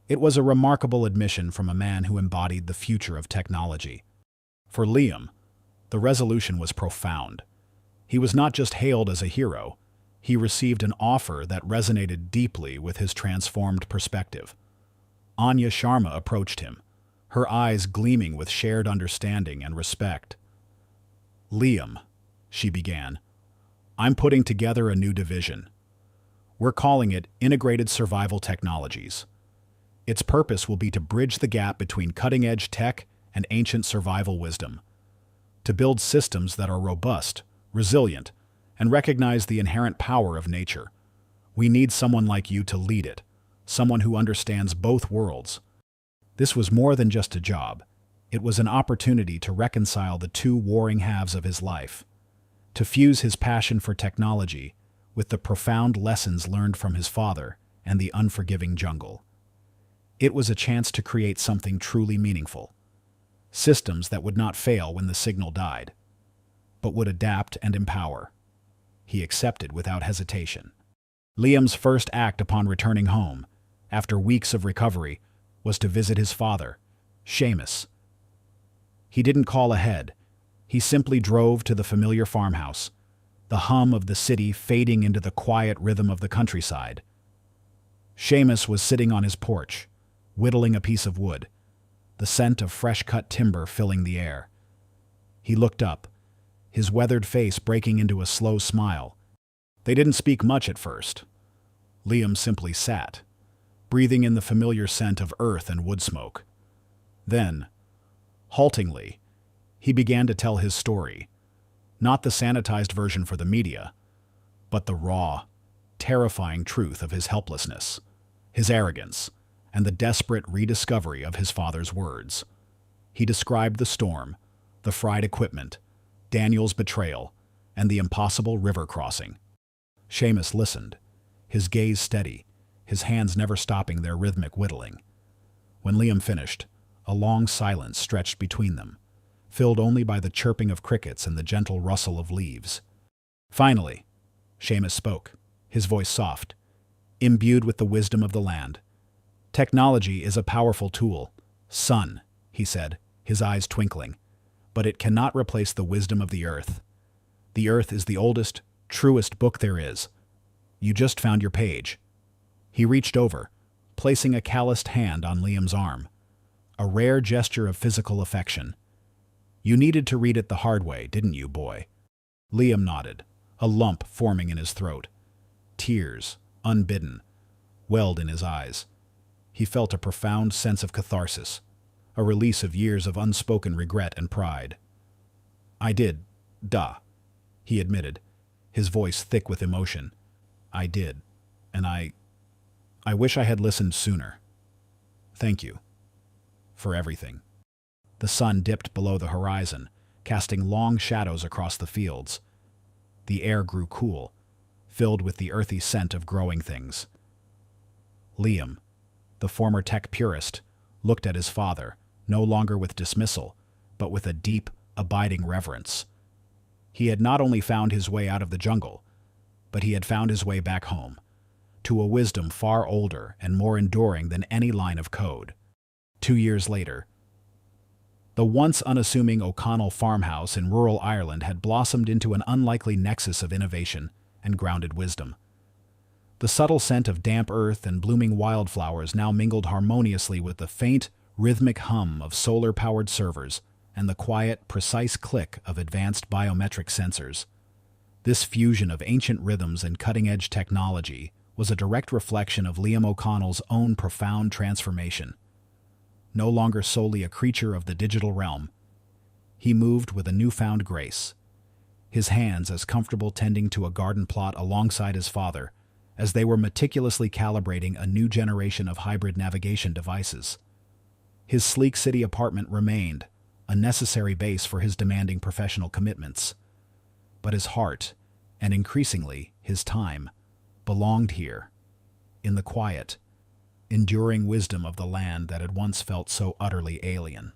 It was a remarkable admission from a man who embodied the future of technology. For Liam, the resolution was profound. He was not just hailed as a hero, he received an offer that resonated deeply with his transformed perspective. Anya Sharma approached him, her eyes gleaming with shared understanding and respect. "Liam," she began, "I'm putting together a new division. We're calling it Integrated Survival Technologies. Its purpose will be to bridge the gap between cutting-edge tech and ancient survival wisdom, to build systems that are robust, resilient, and recognize the inherent power of nature. We need someone like you to lead it, someone who understands both worlds." This was more than just a job. It was an opportunity to reconcile the two warring halves of his life, to fuse his passion for technology with the profound lessons learned from his father and the unforgiving jungle. It was a chance to create something truly meaningful. Systems that would not fail when the signal died, but would adapt and empower. He accepted without hesitation. Liam's first act upon returning home, after weeks of recovery, was to visit his father, Seamus. He didn't call ahead. He simply drove to the familiar farmhouse, the hum of the city fading into the quiet rhythm of the countryside. Seamus was sitting on his porch, whittling a piece of wood, the scent of fresh-cut timber filling the air. He looked up, his weathered face breaking into a slow smile. They didn't speak much at first. Liam simply sat, breathing in the familiar scent of earth and wood smoke. Then, haltingly, he began to tell his story, not the sanitized version for the media, but the raw, terrifying truth of his helplessness, his arrogance, and the desperate rediscovery of his father's words. He described the storm, the fried equipment, Daniel's betrayal, and the impossible river crossing. Seamus listened, his gaze steady, his hands never stopping their rhythmic whittling. When Liam finished, a long silence stretched between them, filled only by the chirping of crickets and the gentle rustle of leaves. Finally, Seamus spoke, his voice soft, imbued with the wisdom of the land. "Technology is a powerful tool, son," he said, his eyes twinkling, "but it cannot replace the wisdom of the earth. The earth is the oldest, truest book there is. You just found your page." He reached over, placing a calloused hand on Liam's arm, a rare gesture of physical affection. "You needed to read it the hard way, didn't you, boy?" Liam nodded, a lump forming in his throat. Tears, unbidden, welled in his eyes. He felt a profound sense of catharsis, a release of years of unspoken regret and pride. "I did, he admitted, his voice thick with emotion. "I did, and I wish I had listened sooner. Thank you. For everything." The sun dipped below the horizon, casting long shadows across the fields. The air grew cool, filled with the earthy scent of growing things. Liam, the former tech purist, looked at his father, no longer with dismissal, but with a deep, abiding reverence. He had not only found his way out of the jungle, but he had found his way back home, to a wisdom far older and more enduring than any line of code. 2 years later, the once unassuming O'Connell farmhouse in rural Ireland had blossomed into an unlikely nexus of innovation and grounded wisdom. The subtle scent of damp earth and blooming wildflowers now mingled harmoniously with the faint, rhythmic hum of solar-powered servers and the quiet, precise click of advanced biometric sensors. This fusion of ancient rhythms and cutting-edge technology was a direct reflection of Liam O'Connell's own profound transformation. No longer solely a creature of the digital realm, he moved with a newfound grace, his hands as comfortable tending to a garden plot alongside his father, as they were meticulously calibrating a new generation of hybrid navigation devices. His sleek city apartment remained a necessary base for his demanding professional commitments. But his heart, and increasingly his time, belonged here, in the quiet, enduring wisdom of the land that had once felt so utterly alien.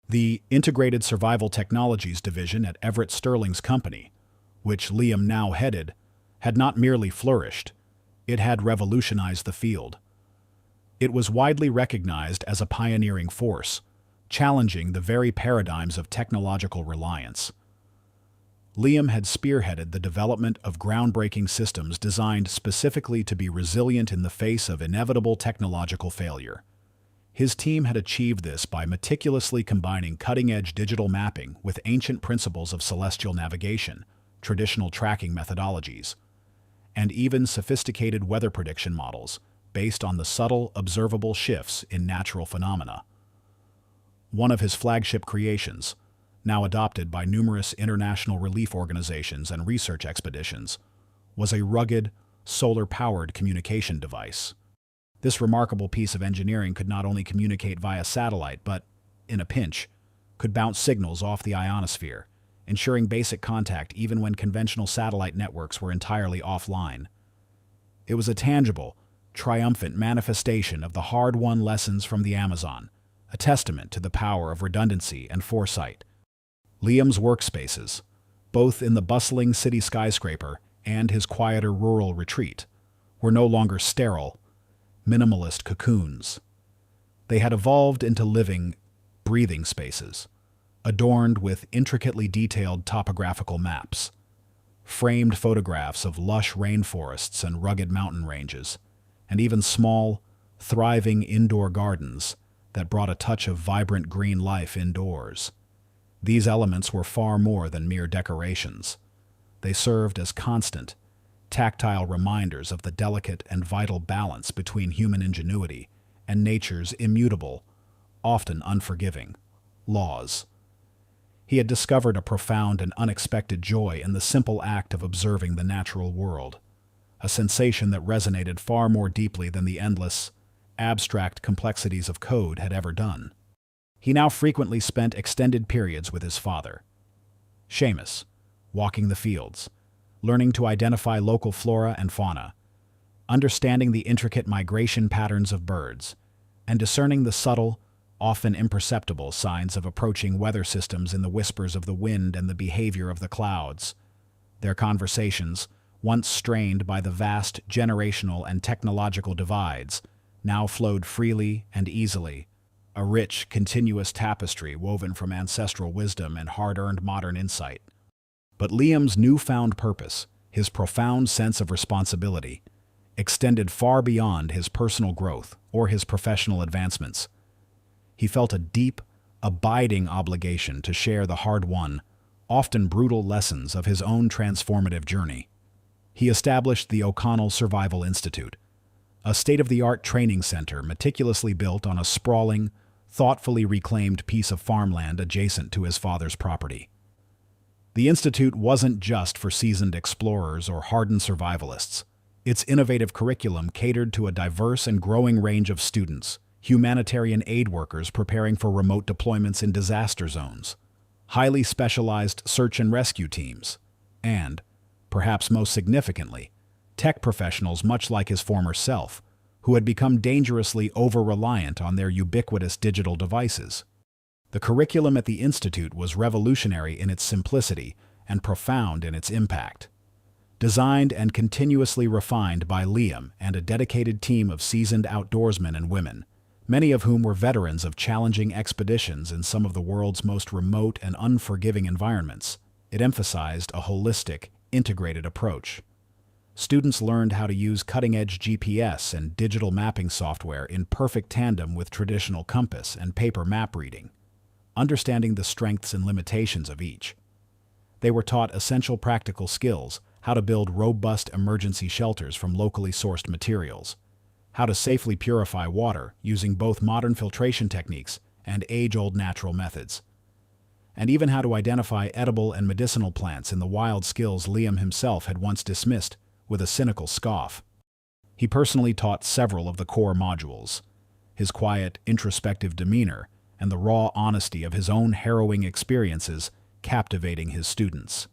The Integrated Survival Technologies division at Everett Sterling's company, which Liam now headed, had not merely flourished, it had revolutionized the field. It was widely recognized as a pioneering force, challenging the very paradigms of technological reliance. Liam had spearheaded the development of groundbreaking systems designed specifically to be resilient in the face of inevitable technological failure. His team had achieved this by meticulously combining cutting-edge digital mapping with ancient principles of celestial navigation, traditional tracking methodologies, and even sophisticated weather prediction models based on the subtle, observable shifts in natural phenomena. One of his flagship creations, now adopted by numerous international relief organizations and research expeditions, was a rugged, solar-powered communication device. This remarkable piece of engineering could not only communicate via satellite, but, in a pinch, could bounce signals off the ionosphere, ensuring basic contact even when conventional satellite networks were entirely offline. It was a tangible, triumphant manifestation of the hard-won lessons from the Amazon, a testament to the power of redundancy and foresight. Liam's workspaces, both in the bustling city skyscraper and his quieter rural retreat, were no longer sterile, minimalist cocoons. They had evolved into living, breathing spaces, adorned with intricately detailed topographical maps, framed photographs of lush rainforests and rugged mountain ranges, and even small, thriving indoor gardens that brought a touch of vibrant green life indoors. These elements were far more than mere decorations. They served as constant, tactile reminders of the delicate and vital balance between human ingenuity and nature's immutable, often unforgiving, laws. He had discovered a profound and unexpected joy in the simple act of observing the natural world, a sensation that resonated far more deeply than the endless, abstract complexities of code had ever done. He now frequently spent extended periods with his father, Seamus, walking the fields, learning to identify local flora and fauna, understanding the intricate migration patterns of birds, and discerning the subtle, often imperceptible signs of approaching weather systems in the whispers of the wind and the behavior of the clouds. Their conversations, once strained by the vast generational and technological divides, now flowed freely and easily, a rich, continuous tapestry woven from ancestral wisdom and hard-earned modern insight. But Liam's newfound purpose, his profound sense of responsibility, extended far beyond his personal growth or his professional advancements. He felt a deep, abiding obligation to share the hard-won, often brutal lessons of his own transformative journey. He established the O'Connell Survival Institute, a state-of-the-art training center meticulously built on a sprawling, thoughtfully reclaimed piece of farmland adjacent to his father's property. The institute wasn't just for seasoned explorers or hardened survivalists. Its innovative curriculum catered to a diverse and growing range of students, humanitarian aid workers preparing for remote deployments in disaster zones, highly specialized search and rescue teams, and, perhaps most significantly, tech professionals much like his former self, who had become dangerously over-reliant on their ubiquitous digital devices. The curriculum at the Institute was revolutionary in its simplicity and profound in its impact. Designed and continuously refined by Liam and a dedicated team of seasoned outdoorsmen and women, many of whom were veterans of challenging expeditions in some of the world's most remote and unforgiving environments, it emphasized a holistic, integrated approach. Students learned how to use cutting-edge GPS and digital mapping software in perfect tandem with traditional compass and paper map reading, understanding the strengths and limitations of each. They were taught essential practical skills, how to build robust emergency shelters from locally sourced materials, how to safely purify water using both modern filtration techniques and age-old natural methods, and even how to identify edible and medicinal plants in the wild, skills Liam himself had once dismissed with a cynical scoff. He personally taught several of the core modules, his quiet, introspective demeanor and the raw honesty of his own harrowing experiences captivating his students.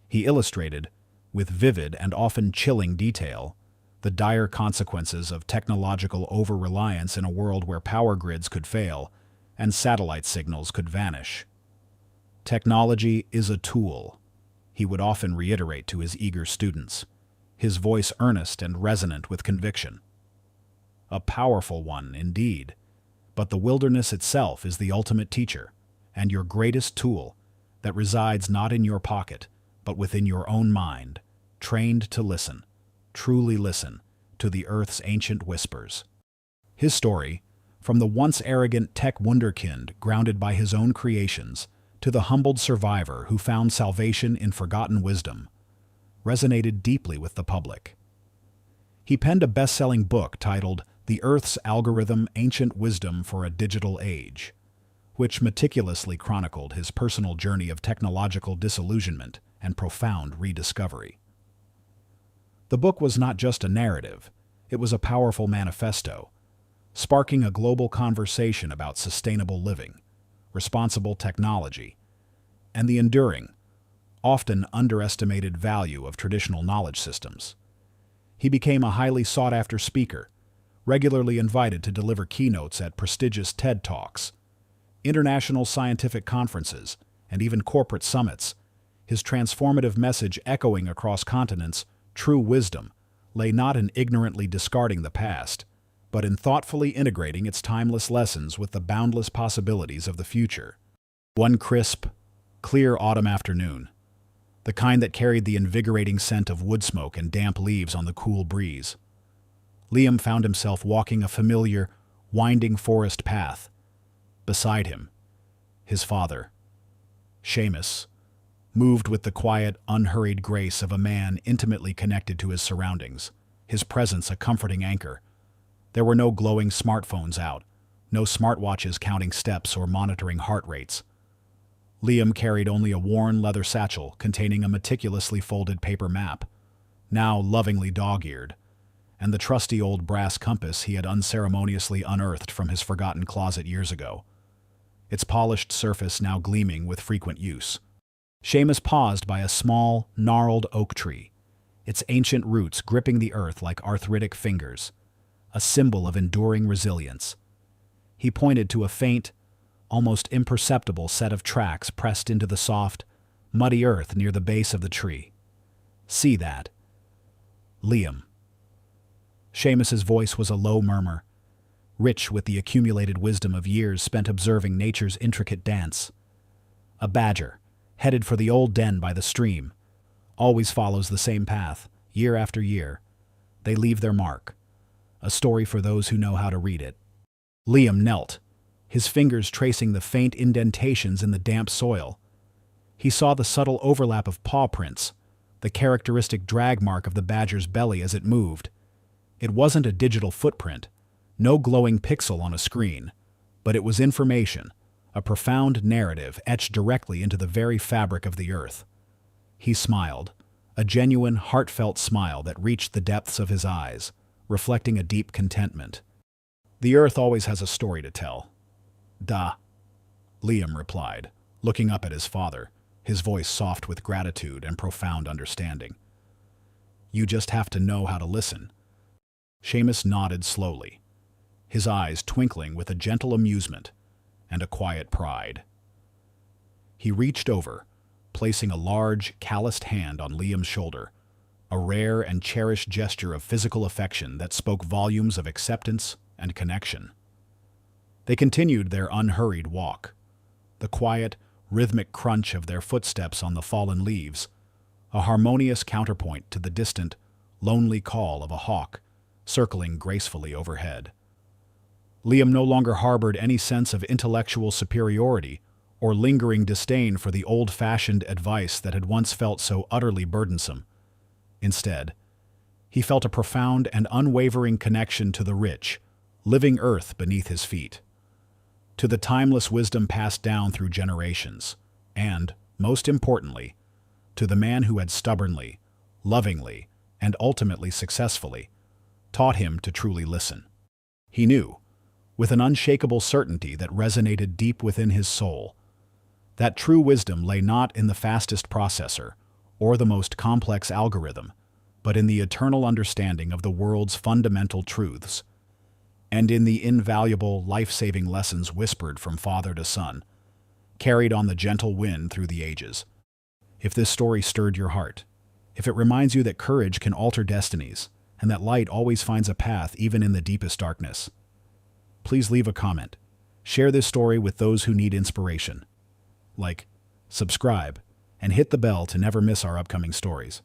He illustrated, with vivid and often chilling detail, the dire consequences of technological over-reliance in a world where power grids could fail and satellite signals could vanish. Technology is a tool, he would often reiterate to his eager students, his voice earnest and resonant with conviction. A powerful one, indeed, but the wilderness itself is the ultimate teacher, and your greatest tool that resides not in your pocket, but within your own mind, trained to listen, truly listen, to the Earth's ancient whispers. His story, from the once arrogant tech wunderkind grounded by his own creations, to the humbled survivor who found salvation in forgotten wisdom, resonated deeply with the public. He penned a best-selling book titled The Earth's Algorithm: Ancient Wisdom for a Digital Age, which meticulously chronicled his personal journey of technological disillusionment and profound rediscovery. The book was not just a narrative, it was a powerful manifesto, sparking a global conversation about sustainable living, responsible technology, and the enduring, often underestimated value of traditional knowledge systems. He became a highly sought-after speaker, regularly invited to deliver keynotes at prestigious TED Talks, international scientific conferences, and even corporate summits. His transformative message echoing across continents, true wisdom, lay not in ignorantly discarding the past, but in thoughtfully integrating its timeless lessons with the boundless possibilities of the future. One crisp, clear autumn afternoon, the kind that carried the invigorating scent of wood smoke and damp leaves on the cool breeze, Liam found himself walking a familiar, winding forest path. Beside him, his father, Seamus, moved with the quiet, unhurried grace of a man intimately connected to his surroundings, his presence a comforting anchor. There were no glowing smartphones out, no smartwatches counting steps or monitoring heart rates. Liam carried only a worn leather satchel containing a meticulously folded paper map, now lovingly dog-eared, and the trusty old brass compass he had unceremoniously unearthed from his forgotten closet years ago, its polished surface now gleaming with frequent use. Seamus paused by a small, gnarled oak tree, its ancient roots gripping the earth like arthritic fingers, a symbol of enduring resilience. He pointed to a faint, almost imperceptible set of tracks pressed into the soft, muddy earth near the base of the tree. "See that?" "Liam." Seamus's voice was a low murmur, rich with the accumulated wisdom of years spent observing nature's intricate dance. "A badger, headed for the old den by the stream, always follows the same path, year after year. They leave their mark, a story for those who know how to read it." Liam knelt, his fingers tracing the faint indentations in the damp soil. He saw the subtle overlap of paw prints, the characteristic drag mark of the badger's belly as it moved. It wasn't a digital footprint, no glowing pixel on a screen, but it was information, a profound narrative etched directly into the very fabric of the earth. He smiled, a genuine, heartfelt smile that reached the depths of his eyes, reflecting a deep contentment. "The earth always has a story to tell." "Duh," Liam replied, looking up at his father, his voice soft with gratitude and profound understanding. "You just have to know how to listen." Seamus nodded slowly, his eyes twinkling with a gentle amusement and a quiet pride. He reached over, placing a large, calloused hand on Liam's shoulder, a rare and cherished gesture of physical affection that spoke volumes of acceptance and connection. They continued their unhurried walk, the quiet, rhythmic crunch of their footsteps on the fallen leaves, a harmonious counterpoint to the distant, lonely call of a hawk circling gracefully overhead. Liam no longer harbored any sense of intellectual superiority or lingering disdain for the old-fashioned advice that had once felt so utterly burdensome. Instead, he felt a profound and unwavering connection to the rich, living earth beneath his feet, to the timeless wisdom passed down through generations, and, most importantly, to the man who had stubbornly, lovingly, and ultimately successfully taught him to truly listen. He knew, with an unshakable certainty that resonated deep within his soul, that true wisdom lay not in the fastest processor or the most complex algorithm, but in the eternal understanding of the world's fundamental truths, and in the invaluable, life-saving lessons whispered from father to son, carried on the gentle wind through the ages. If this story stirred your heart, if it reminds you that courage can alter destinies, and that light always finds a path even in the deepest darkness, please leave a comment. Share this story with those who need inspiration. Like, subscribe, and hit the bell to never miss our upcoming stories.